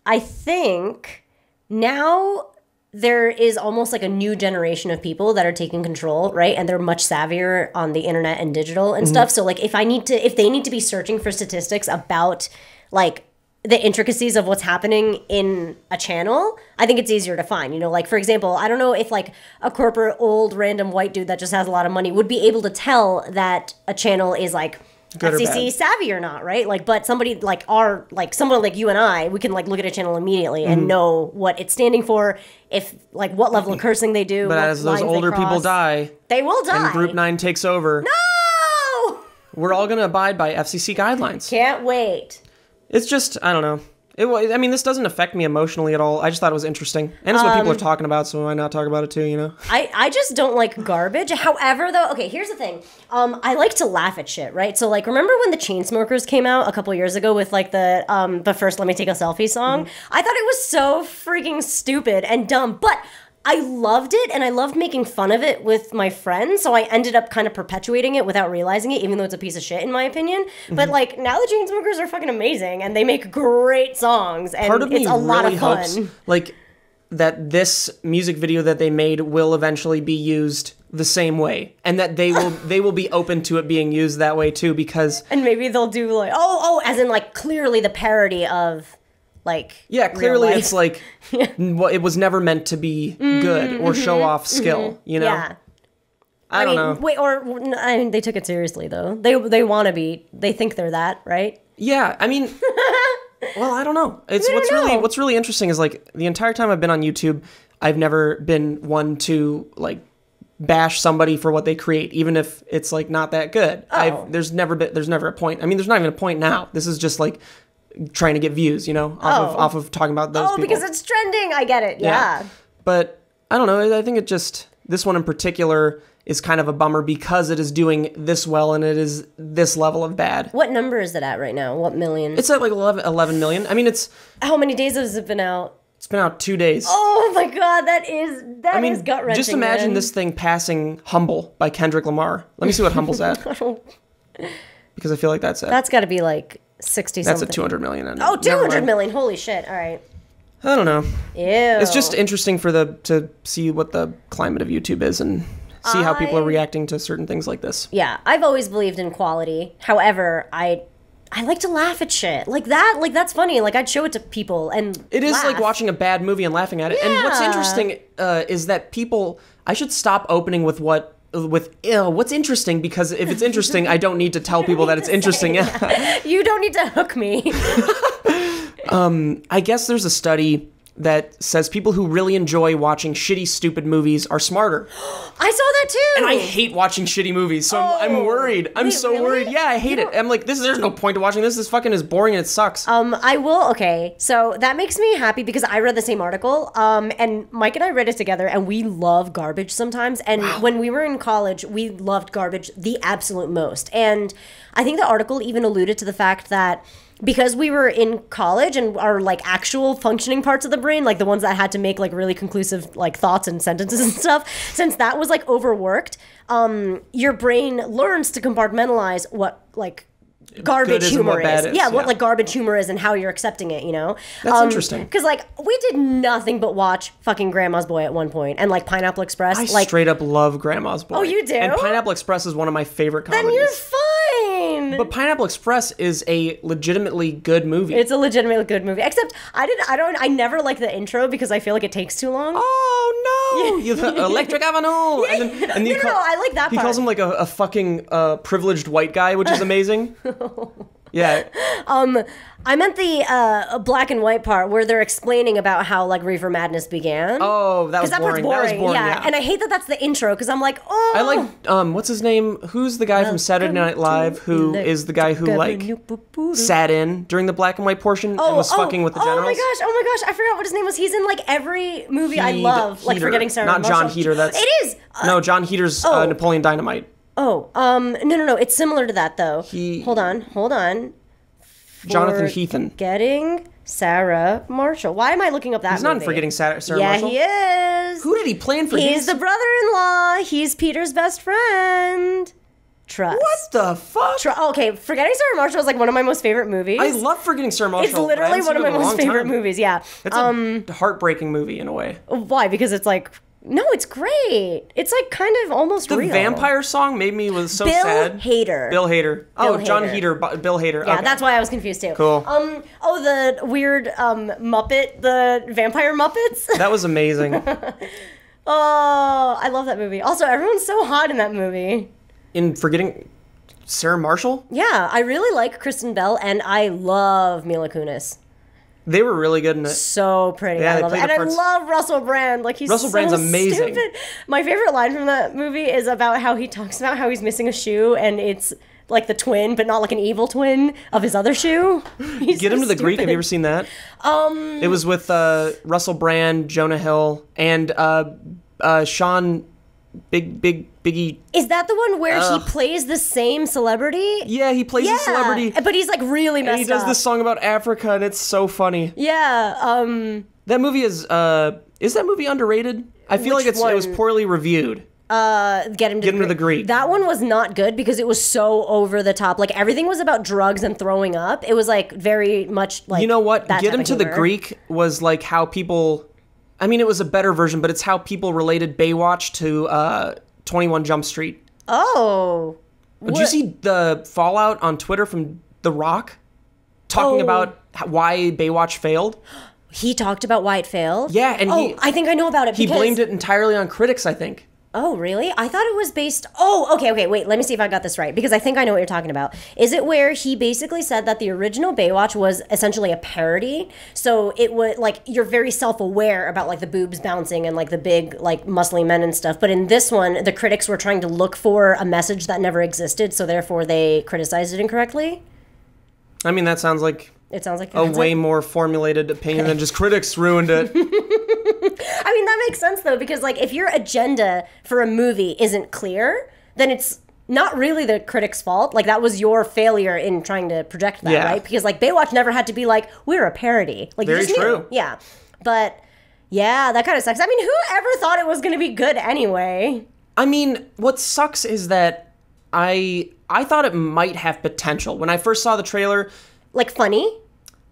I think now there is almost like a new generation of people that are taking control, right? And they're much savvier on the internet and digital and stuff. So like if they need to be searching for statistics about like the intricacies of what's happening in a channel, I think it's easier to find. You know, like for example, I don't know if like a corporate old random white dude that just has a lot of money would be able to tell that a channel is like good FCC savvy or not, right? Like, but somebody like someone like you and I, we can like look at a channel immediately and know what it's standing for, if like what level of cursing they do. But as those older people die, they will die. And Group 9 takes over. No! We're all going to abide by FCC guidelines. Can't wait. It's just, I don't know. I mean, this doesn't affect me emotionally at all. I just thought it was interesting. And it's what people are talking about, so why not talk about it too, you know? I just don't like garbage. However, though, okay, here's the thing. I like to laugh at shit, right? So, like, remember when the Chainsmokers came out a couple years ago with, like, the first Let Me Take a Selfie song? I thought it was so freaking stupid and dumb, but I loved it, and I loved making fun of it with my friends, so I ended up kind of perpetuating it without realizing it, even though it's a piece of shit in my opinion. But like, now the Chainsmokers are fucking amazing, and they make great songs, and it's a lot of fun. Hopes, like, that this music video that they made will eventually be used the same way, and that they will be open to it being used that way too, because... And maybe they'll do like, as in like clearly the parody of... Like, yeah, clearly it's like, well, it was never meant to be good or show off skill, you know? Yeah. I don't know. Wait, I mean, they took it seriously, though. They want to be, they think they're that, right? Yeah, I mean, well, I don't know. What's really interesting is, like, the entire time I've been on YouTube, I've never been one to, like, bash somebody for what they create, even if it's, like, not that good. There's never a point. I mean, there's not even a point now. This is just, like... trying to get views, you know, off of talking about those people. Because it's trending. I get it. Yeah. But I don't know. I think this one in particular is kind of a bummer because it is doing this well and it is this level of bad. What number is it at right now? What million? It's at like 11 million. I mean, it's... How many days has it been out? It's been out 2 days. Oh my God, that is gut-wrenching. Just imagine this thing passing Humble by Kendrick Lamar. Let me see what Humble's at. Because I feel like that's it. That's got to be like 60 something. That's at 200 million. 200 million. Holy shit. All right. I don't know. Ew. It's just interesting to see what the climate of YouTube is and see how people are reacting to certain things like this. Yeah. I've always believed in quality. However, I like to laugh at shit. Like that. Like, that's funny. Like, I'd show it to people and it is laugh. like watching a bad movie and laughing at it. Yeah. And what's interesting is that people... I should stop opening with what's interesting, because if it's interesting, I don't need to tell people that it's interesting. Yeah. You don't need to hook me. I guess there's a study that says people who really enjoy watching shitty, stupid movies are smarter. I saw that too. And I hate watching shitty movies, so I'm worried. I'm so worried. Yeah, I hate it. I'm like, there's no point to watching this. This fucking is boring and it sucks. Okay, so that makes me happy because I read the same article, and Mike and I read it together, and we love garbage sometimes. And when we were in college, we loved garbage the absolute most. And I think the article even alluded to the fact that because we were in college and our like actual functioning parts of the brain, like the ones that had to make like really conclusive like thoughts and sentences and stuff, since that was like overworked, your brain learns to compartmentalize what like garbage humor is. Yeah, what like garbage humor is and how you're accepting it, you know? That's interesting. Because like we did nothing but watch fucking Grandma's Boy at one point and like Pineapple Express. I straight up love Grandma's Boy. Oh, you do? And Pineapple Express is one of my favorite comedies. Then you're fine. But Pineapple Express is a legitimately good movie. It's a legitimately good movie. Except I never like the intro because I feel like it takes too long. Oh no! The Electric Avenue. Yeah. And then no, I like that part. He calls him like a fucking privileged white guy, which is amazing. Yeah. I meant the black and white part where they're explaining about how like Reefer Madness began. Oh, that was boring. That was boring. Yeah. And I hate that that's the intro because I'm like, oh. I like what's his name? Who's the guy from Saturday Night Live who is the guy who like sat in during the black and white portion and was fucking with the generals? Oh my gosh! I forgot what his name was. He's in like every movie I love. Like Forgetting Sarah. Not John Heater. That's it is. No, John Heater's Napoleon Dynamite. No. It's similar to that though. Hold on. Jonathan Heathen. Forgetting Sarah Marshall. Why am I looking up that movie? He's not Forgetting Sarah Marshall. Yeah, he is. Who did he play in for? He's the brother-in-law. He's Peter's best friend. Trust. What the fuck? Okay, Forgetting Sarah Marshall is like one of my most favorite movies. I love Forgetting Sarah Marshall. It's literally one of my most favorite movies, yeah. It's a heartbreaking movie in a way. Why? Because it's like... No, it's great. It's like kind of almost real. The vampire song made me so sad. Bill Hader. John Heater. Bill Hader. Yeah, okay. That's why I was confused too. Cool. The weird Muppet, the vampire Muppets. That was amazing. Oh, I love that movie. Also, everyone's so hot in that movie. In Forgetting Sarah Marshall? Yeah, I really like Kristen Bell, and I love Mila Kunis. They were really good in it. So pretty. Yeah, I love it. And I love Russell Brand. Like Russell Brand's amazing. Stupid. My favorite line from that movie is about how he talks about how he's missing a shoe and it's like the twin, but not like an evil twin of his other shoe. Get him to the Greek. Have you ever seen that? It was with Russell Brand, Jonah Hill, and Sean Biggie. Is that the one where he plays the same celebrity? Yeah, he plays a celebrity. But he's like really messed up. And he does this song about Africa, and it's so funny. Yeah. That movie is that movie underrated? I feel like it was poorly reviewed. Get him to the Greek. That one was not good because it was so over the top. Like everything was about drugs and throwing up. It was like very much like, you know what? Get him to the Greek was like how people. I mean, it was a better version, but it's how people related Baywatch to 21 Jump Street. Oh. Did you see the fallout on Twitter from The Rock talking about why Baywatch failed? He talked about why it failed? Yeah, and I think I know about it. He blamed it entirely on critics, I think. Oh, really? I thought it was based... Oh, okay, wait. Let me see if I got this right, because I think I know what you're talking about. Is it where he basically said that the original Baywatch was essentially a parody? So it was, like, you're very self-aware about, like, the boobs bouncing and, like, the big, like, muscly men and stuff. But in this one, the critics were trying to look for a message that never existed, so therefore they criticized it incorrectly? I mean, that sounds like... It sounds like a way more formulated opinion than just critics ruined it. I mean, that makes sense, though, because, like, if your agenda for a movie isn't clear, then it's not really the critic's fault. Like, that was your failure in trying to project that, right? Because, like, Baywatch never had to be like, we're a parody. Like, very true. Yeah. But, yeah, that kind of sucks. I mean, who ever thought it was going to be good anyway? I mean, what sucks is that I thought it might have potential. When I first saw the trailer... Like, funny?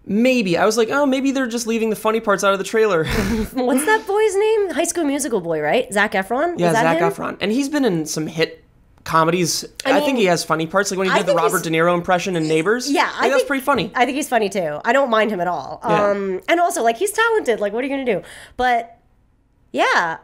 Maybe. I was like, oh, maybe they're just leaving the funny parts out of the trailer. What's that boy's name? High School Musical boy, right? Zac Efron? Yeah, Zac Efron. And he's been in some hit comedies. I think he has funny parts. Like when he did the Robert De Niro impression in Neighbors. Yeah. I think that's pretty funny. I think he's funny, too. I don't mind him at all. Yeah. And also, like, he's talented. Like, what are you going to do? But... Yeah,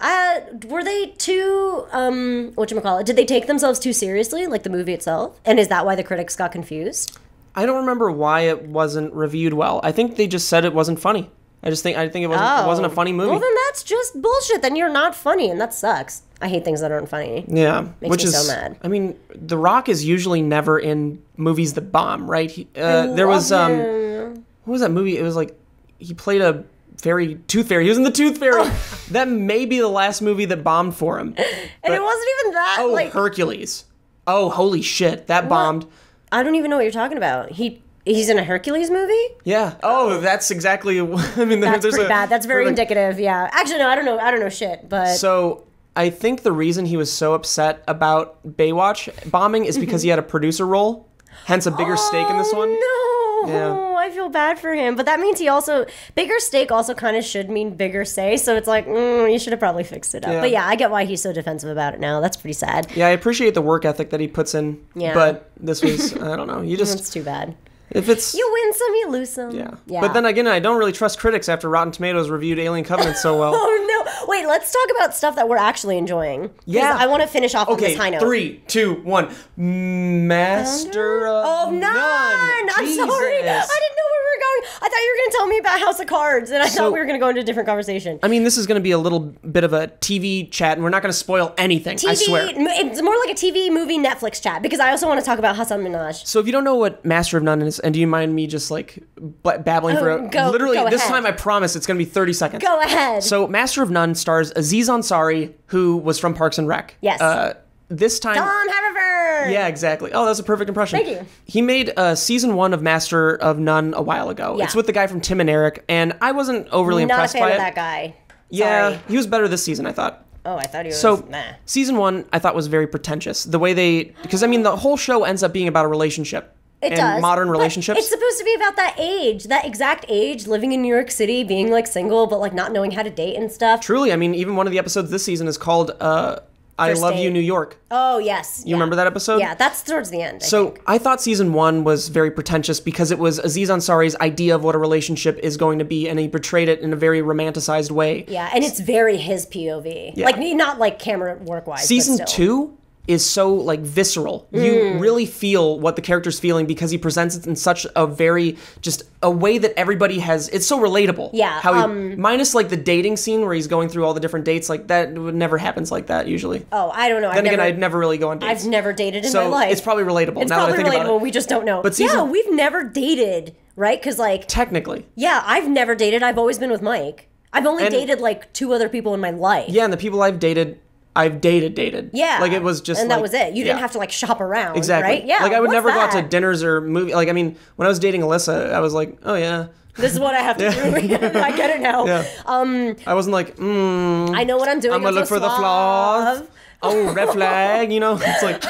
were they too, whatchamacallit, did they take themselves too seriously, like the movie itself? And is that why the critics got confused? I don't remember why it wasn't reviewed well. I think they just said it wasn't funny. I think it wasn't a funny movie. Well, then that's just bullshit. Then you're not funny, and that sucks. I hate things that aren't funny. Yeah. Makes me so mad. I mean, The Rock is usually never in movies that bomb, right? There was, what was that movie? It was like, he played a Tooth Fairy. He was in the Tooth Fairy. That may be the last movie that bombed for him. And it wasn't even that. Oh, like, Hercules. Oh, holy shit. That bombed. I don't even know what you're talking about. He's in a Hercules movie? Yeah. Oh, that's exactly... I mean, that's pretty bad. That's very indicative, yeah. Actually, no, I don't know shit, but... So, I think the reason he was so upset about Baywatch bombing is because he had a producer role, hence a bigger stake in this one. No! Yeah. I feel bad for him. But that means he also... Bigger stake also kind of should mean bigger say, so it's like, you should have probably fixed it up. Yeah. But yeah, I get why he's so defensive about it now. That's pretty sad. Yeah, I appreciate the work ethic that he puts in, but this was... I don't know. It's too bad. If it's... You win some, you lose some. Yeah. But then again, I don't really trust critics after Rotten Tomatoes reviewed Alien Covenant so well. Oh, no. Wait, let's talk about stuff that we're actually enjoying. Yeah. I want to finish off on this high note. 3, 2, 1. Master of None. I'm Jesus. sorry. I didn't know where we were going. I thought you were going to tell me about House of Cards, and I thought we were going to go into a different conversation. I mean, this is going to be a little bit of a TV chat, and we're not going to spoil anything, I swear. It's more like a TV, movie, Netflix chat, because I also want to talk about Hasan Minhaj. So if you don't know what Master of None is, and do you mind me just like babbling for literally this time I promise it's gonna be 30 seconds. Go ahead. So Master of None stars Aziz Ansari, who was from Parks and Rec. Yes. This time Tom Haverford. Yeah, exactly. Oh, that was a perfect impression. Thank you. He made season 1 of Master of None a while ago. Yeah. It's with the guy from Tim and Eric, and I wasn't overly impressed by it. Not a fan of that guy. Yeah, he was better this season, I thought. Oh, I thought he was. So, season 1 I thought was very pretentious. The way because I mean the whole show ends up being about a relationship. It does. Modern relationships. It's supposed to be about that age, that exact age, living in New York City, being like single, but like not knowing how to date and stuff. Truly, I mean, even one of the episodes this season is called I Love You, New York. Oh, yes. You remember that episode? Yeah, that's towards the end. I thought season 1 was very pretentious because it was Aziz Ansari's idea of what a relationship is going to be, and he portrayed it in a very romanticized way. Yeah, and it's very his POV. Yeah. Like, not like camera work-wise, Season 2 is so like visceral. You really feel what the character's feeling because he presents it in such a very just a way that everybody has. It's so relatable. Yeah. How minus like the dating scene where he's going through all the different dates, like that never happens like that usually. Oh, I don't know. Then I'd never really go on dates. I've never dated in my life. It's probably relatable. It's probably relatable. We just don't know. But we've never dated, right? Because like technically, yeah, I've never dated. I've always been with Mike. I've only dated like 2 other people in my life. Yeah, and the people I've dated. Yeah. Like it was just and that was it. You didn't have to like shop around. Exactly. Right? Yeah. Like I would never go out to dinners or movie. Like, I mean, when I was dating Alyssa, I was like, oh yeah. This is what I have to do. I get it now. Yeah. I wasn't like, I know what I'm doing. I'm gonna look for the flaws. Oh, red flag, you know? It's like...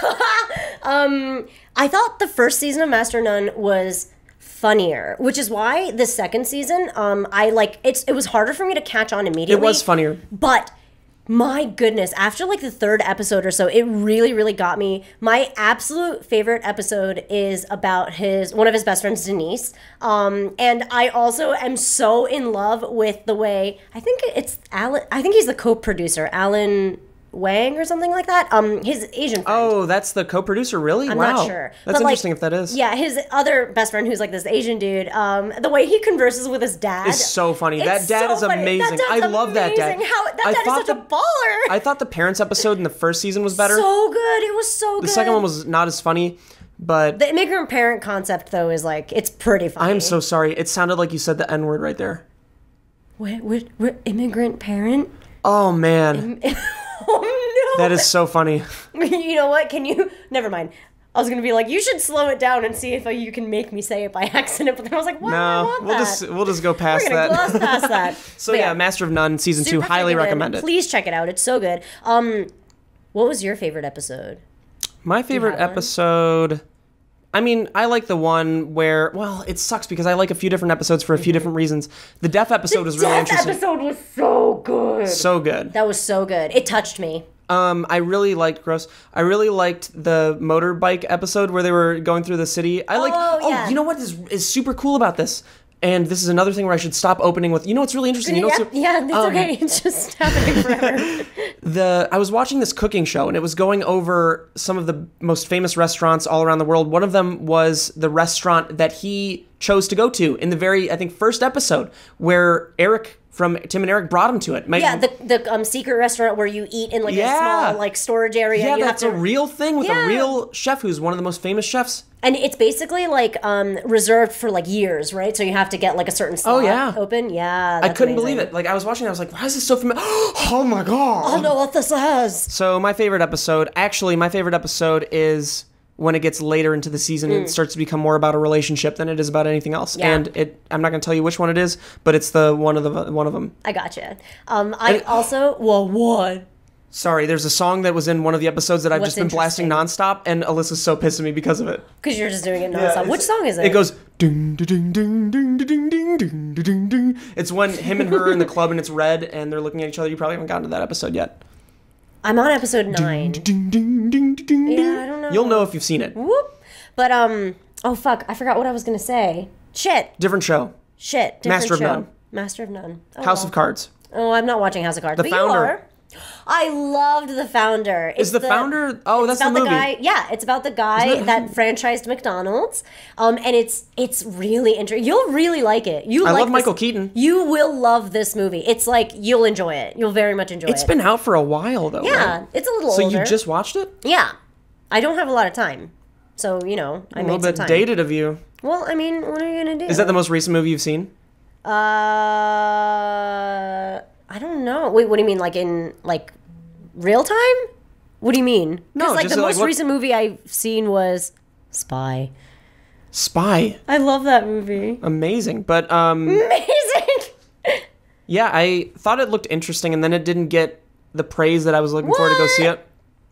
I thought the first season of Master of None was funnier, which is why the second season, it was harder for me to catch on immediately. It was funnier. But... my goodness, after like the third episode or so, it really, really got me. My absolute favorite episode is about one of his best friends, Denise. And I also am so in love with the way, I think it's Alan, I think he's the co-producer, Alan Wang or something like that. His Asian friend. Oh, that's the co-producer, really? I'm wow. not sure. That's but interesting if that is. Yeah, his other best friend who's like this Asian dude, the way he converses with his dad. Is so funny. That dad is amazing. I love that dad. That dad is such a baller. I thought the parents episode in the first season was better. So good. It was so good. The second one was not as funny, but... the immigrant parent concept, though, is like, it's pretty funny. I am so sorry. It sounded like you said the N-word right there. What immigrant parent? Oh, man. Oh, no. That is so funny. You know what? Never mind. I was going to be like, you should slow it down and see if you can make me say it by accident. But then I was like, why do I want that? We'll just go past that. We're going to gloss past that. So yeah, Master of None, season 2, highly recommend it. Please check it out. It's so good. What was your favorite episode? My favorite episode... I mean, I like the one where, well, it sucks because I like a few different episodes for a few different reasons. The death episode was really interesting. The death episode was so good. So good. That was so good. It touched me. I really liked the motorbike episode where they were going through the city. Yeah. You know what is super cool about this? And this is another thing where I should stop opening with, you know what's really interesting? Yeah, it's okay. It's just happening forever. I was watching this cooking show, and it was going over some of the most famous restaurants all around the world. One of them was the restaurant that he chose to go to in the very, I think, first episode, where Eric from Tim and Eric brought him to it. The secret restaurant where you eat in like a small like storage area. Yeah, that's a real thing with a real chef who's one of the most famous chefs. And it's basically like reserved for like years, right? So you have to get like a certain slot open. Yeah, I couldn't believe it. Like I was watching, I was like, "Why is this so familiar?" Oh my god! I don't know what this is. So my favorite episode is when it gets later into the season and it starts to become more about a relationship than it is about anything else. Yeah. And I'm not going to tell you which one it is, but it's the one of them. I gotcha. What? Sorry, there's a song that was in one of the episodes that I've just been blasting nonstop, and Alyssa's so pissed at me because of it. Because you're just doing it nonstop. Which song is it? It goes ding ding ding ding ding ding ding ding ding. It's when him and her are in the club and it's red and they're looking at each other. You probably haven't gotten to that episode yet. I'm on episode 9. Ding, ding, ding, ding, ding, yeah, I don't know. You'll know if you've seen it. Whoop. But oh fuck, I forgot what I was gonna say. Shit. Different show. Shit. Master of None. Master of None. Oh, House of Cards. Oh, I'm not watching House of Cards. The Founder. You are. I loved The Founder. Is the Founder? Oh, that's the movie. It's about the guy that franchised McDonald's. And it's really interesting. You'll really like it. I love Michael Keaton. You will love this movie. It's like you'll enjoy it. You'll very much enjoy it. It's been out for a while though. Yeah, right? it's a little older. So you just watched it? Yeah, I don't have a lot of time, so I made some time. A little bit dated of you. Well, I mean, what are you gonna do? Is that the most recent movie you've seen? I don't know. Wait, what do you mean? Like in real time? What do you mean? No, the most recent movie I've seen was Spy. Spy. I love that movie. Amazing, but amazing. Yeah, I thought it looked interesting, and then it didn't get the praise that I was looking for to go see it.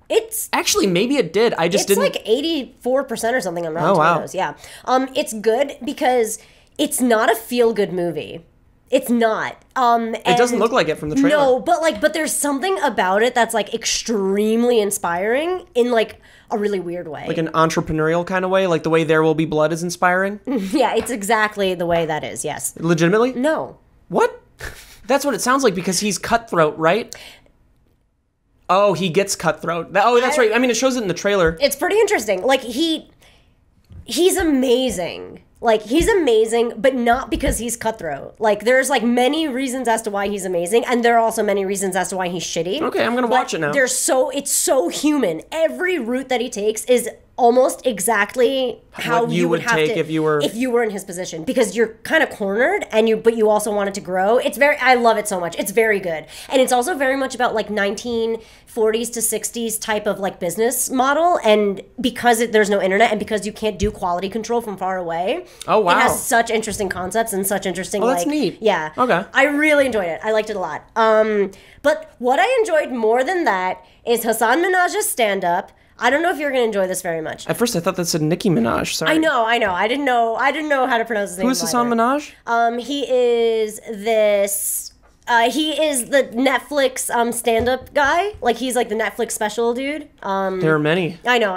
It's actually maybe it did. I just didn't. It's like 84% or something on Rotten Tomatoes. Yeah. It's good because it's not a feel-good movie. It's not. It doesn't look like it from the trailer. No, but there's something about it that's like extremely inspiring in like a really weird way. Like an entrepreneurial kind of way, like the way There Will Be Blood is inspiring. Yeah, it's exactly the way that is. Yes. Legitimately? No. What? That's what it sounds like because he's cutthroat, right? Oh, he gets cutthroat. That's right. I mean, it shows it in the trailer. It's pretty interesting. Like he's amazing. Like, he's amazing, but not because he's cutthroat. Like, there's, like, many reasons as to why he's amazing, and there are also many reasons as to why he's shitty. Okay, I'm gonna watch it now. It's so human. Every route that he takes is almost exactly how you would have take to if you were in his position, because you're kind of cornered but you also want it to grow. I love it so much. It's very good. And it's also very much about like 1940s to 60s type of like business model, and because there's no internet and because you can't do quality control from far away. Oh wow. It has such interesting concepts and such interesting that's neat. Yeah. Okay. I really enjoyed it. I liked it a lot. But what I enjoyed more than that is Hasan Minhaj's stand-up. I don't know if you're going to enjoy this very much. At first, I thought that said Nicki Minaj. Sorry. I know. I didn't know how to pronounce his name. Who is Hasan Minhaj? He is this. He is the Netflix stand-up guy. Like, he's like the Netflix special dude. There are many. I know.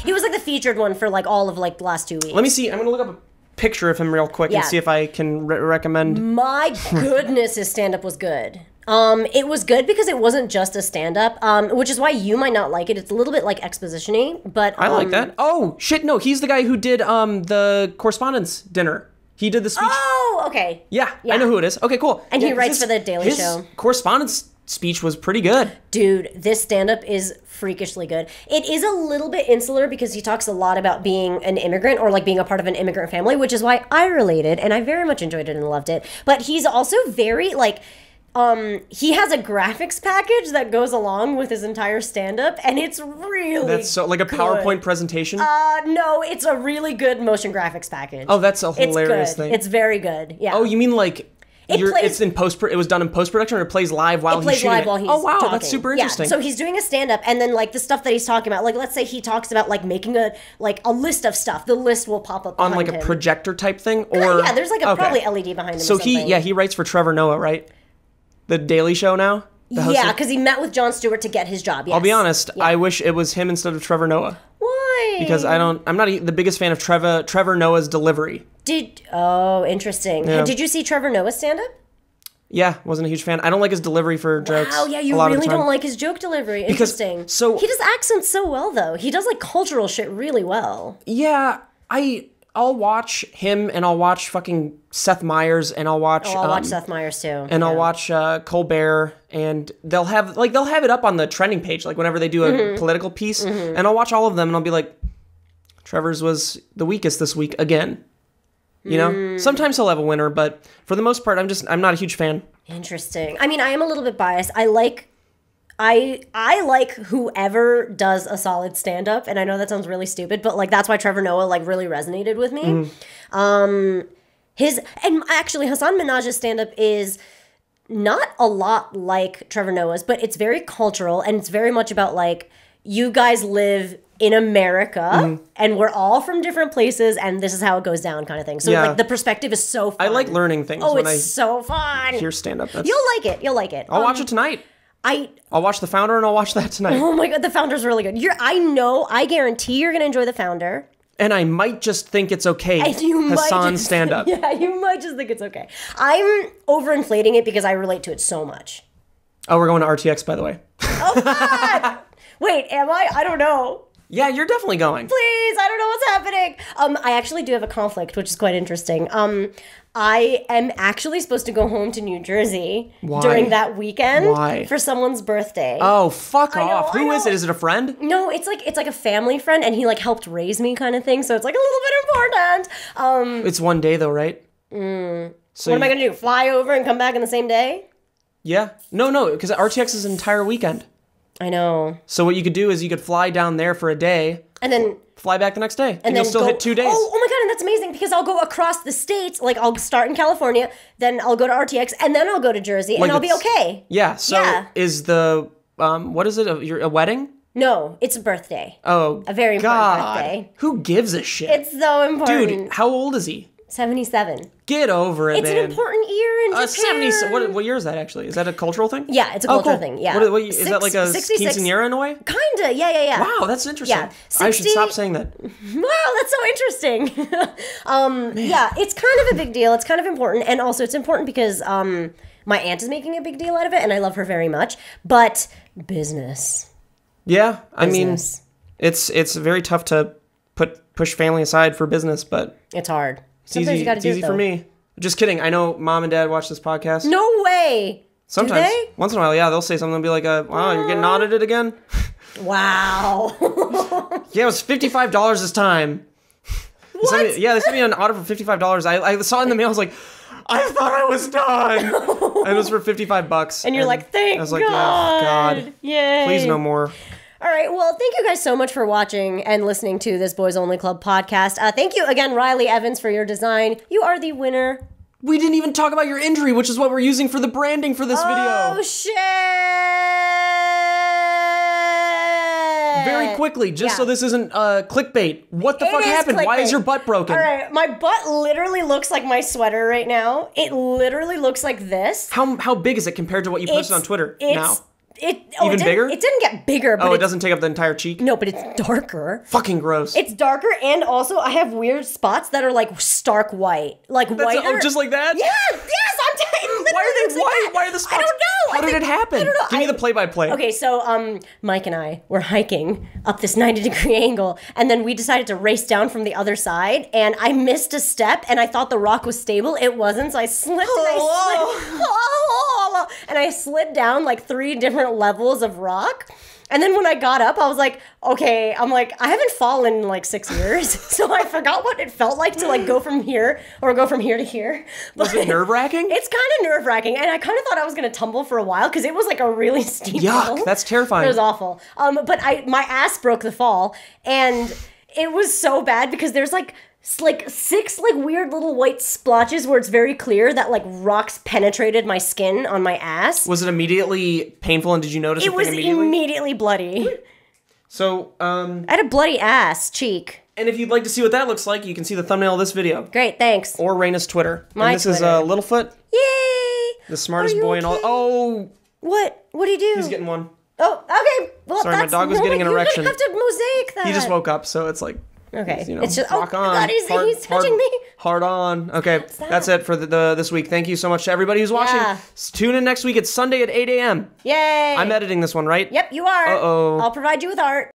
He was like the featured one for like all of like the last 2 weeks. Let me see. I'm going to look up a picture of him real quick and see if I can recommend. My goodness, his stand-up was good. It was good because it wasn't just a stand-up, which is why you might not like it. It's a little bit like exposition-y, but I like that. Oh shit! No, he's the guy who did the correspondence dinner. He did the speech. Oh, okay. Yeah, I know who it is. Okay, cool. And he writes for the Daily Show. His correspondence speech was pretty good. Dude, this stand-up is freakishly good. It is a little bit insular because he talks a lot about being an immigrant or like being a part of an immigrant family, which is why I related and I very much enjoyed it and loved it. But he's also very like. He has a graphics package that goes along with his entire stand-up, and it's really That's so like a PowerPoint presentation? No, it's a really good motion graphics package. Oh, that's a hilarious thing. It's very good. Yeah. Oh, you mean like it was done in post-production, or it plays live while he's shooting it? While he's oh wow, talking. that's super interesting. Yeah, so he's doing a stand-up, and then like the stuff that he's talking about, like let's say he talks about like making a list of stuff. The list will pop up on like him. A projector type thing, or yeah, there's like a probably LED behind him. So or something. he writes for Trevor Noah, right? The Daily Show now? Yeah, because he met with Jon Stewart to get his job. Yes. I'll be honest, I wish it was him instead of Trevor Noah. Why? Because I'm not the biggest fan of Trevor Noah's delivery. Interesting. Yeah. Did you see Trevor Noah's stand-up? Yeah, wasn't a huge fan. I don't like his delivery for jokes. Oh, yeah, you really don't like his joke delivery. Interesting. Because, so he does accents so well, though. He does like cultural shit really well. Yeah, I'll watch him, and I'll watch fucking Seth Meyers, and I'll watch. I'll watch Seth Meyers too. And I'll watch Colbert, and they'll have it up on the trending page, like whenever they do a political piece, and I'll watch all of them, and I'll be like, Trevor's was the weakest this week again. You know, sometimes he'll have a winner, but for the most part, I'm not a huge fan. Interesting. I mean, I am a little bit biased. I like whoever does a solid stand-up, and I know that sounds really stupid, but like that's why Trevor Noah like really resonated with me. And actually Hasan Minhaj's stand-up is not a lot like Trevor Noah's, but it's very cultural, and it's very much about like, you guys live in America and we're all from different places, and this is how it goes down kind of thing. So like the perspective is so fun. I like learning things. Oh, it's so fun. Hear stand-up. You'll like it. I'll watch it tonight. I'll watch The Founder, and I'll watch that tonight. Oh my god, The Founder's really good. I guarantee you're gonna enjoy The Founder. And I might just think it's okay. Hasan stand-up. Yeah, you might just think it's okay. I'm overinflating it because I relate to it so much. Oh, we're going to RTX, by the way. Oh god! Wait, am I? I don't know. Yeah, you're definitely going. Please, I don't know what's happening. I actually do have a conflict, which is quite interesting. I am actually supposed to go home to New Jersey during that weekend. Why? For someone's birthday. Oh, fuck off. Who is it? Is it a friend? No, it's like a family friend, and he like helped raise me kind of thing, so it's like a little bit important. It's one day though, right? So what am I going to do? Fly over and come back in the same day? Yeah. No, because RTX is an entire weekend. I know. So what you could do is you could fly down there for a day. And then fly back the next day. And you'll still hit 2 days. Oh my god, and that's amazing because I'll go across the states. Like I'll start in California, then I'll go to RTX, and then I'll go to Jersey, and I'll be okay. Yeah. So is the what is it? A wedding? No, it's a birthday. Oh, a very important birthday. Who gives a shit? It's so important. Dude, how old is he? 77. Get over it, man. It's an important year in Japan. 70. What year is that actually? Is that a cultural thing? Yeah, it's a cultural thing. Yeah. Is that like a quinceañera in a way? Kinda. Yeah. Wow, that's interesting. Yeah. 60, I should stop saying that. Wow, that's so interesting. Yeah, it's kind of a big deal. It's kind of important, and also it's important because my aunt is making a big deal out of it, and I love her very much. But business. Yeah, I mean, it's very tough to push family aside for business, but it's hard. Sometimes it's easy for me. Just kidding. I know mom and dad watch this podcast. No way. Sometimes. Do they? Once in a while, yeah, they'll say something. They'll be like, wow, you're getting audited again? Wow. Yeah, it was $55 this time. What? They sent me an order for $55. I saw it in the mail. I was like, I thought I was done. And it was for $55. And you're like, thank God. I was like, yeah, God. Yay. Please no more. All right. Well, thank you guys so much for watching and listening to this Boys Only Club podcast. Thank you again, Riley Evans, for your design. You are the winner. We didn't even talk about your injury, which is what we're using for the branding for this video. Oh, shit. Very quickly, just so this isn't clickbait. What the fuck happened? Clickbait. Why is your butt broken? All right, my butt literally looks like my sweater right now. It literally looks like this. How big is it compared to what you posted on Twitter now? Even bigger? It didn't get bigger. But it doesn't take up the entire cheek? No, but it's darker. Fucking gross. It's darker, and also I have weird spots that are like stark white. Like whiter. Oh, just like that? Yeah, yes, I'm telling you. Why are they white? Why are the spots? I don't know. How did it happen? I don't know. Give me the play-by-play. Okay, so Mike and I were hiking up this 90-degree angle, and then we decided to race down from the other side, and I missed a step, and I thought the rock was stable. It wasn't, so I slipped, and I slid down like 3 different levels of rock. And then when I got up, I was like, okay, I haven't fallen in like 6 years. So I forgot what it felt like to like go from here to here. But was it nerve-wracking? It's kind of nerve-wracking. And I kind of thought I was going to tumble for a while because it was like a really steep hill. That's terrifying. It was awful. But my ass broke the fall. And it was so bad because there's like 6 like weird little white splotches where it's very clear that like rocks penetrated my skin on my ass. Was it immediately painful, and did you notice it was immediately bloody? So, I had a bloody ass cheek. And if you'd like to see what that looks like, you can see the thumbnail of this video. Great, thanks. Or Reina's Twitter. My and this Twitter. Is Littlefoot. Yay! The smartest boy in all. Oh! What? What did he do? He's getting one. Oh, okay. Well, sorry, my dog was getting an erection. You have to mosaic that. He just woke up, so it's like. Okay. It's just rock on. God, he's touching me. Hard on. Okay, that's it for this week. Thank you so much to everybody who's watching. Yeah. Tune in next week. It's Sunday at 8 a.m. Yay! I'm editing this one, right? Yep, you are. Uh-oh. I'll provide you with art.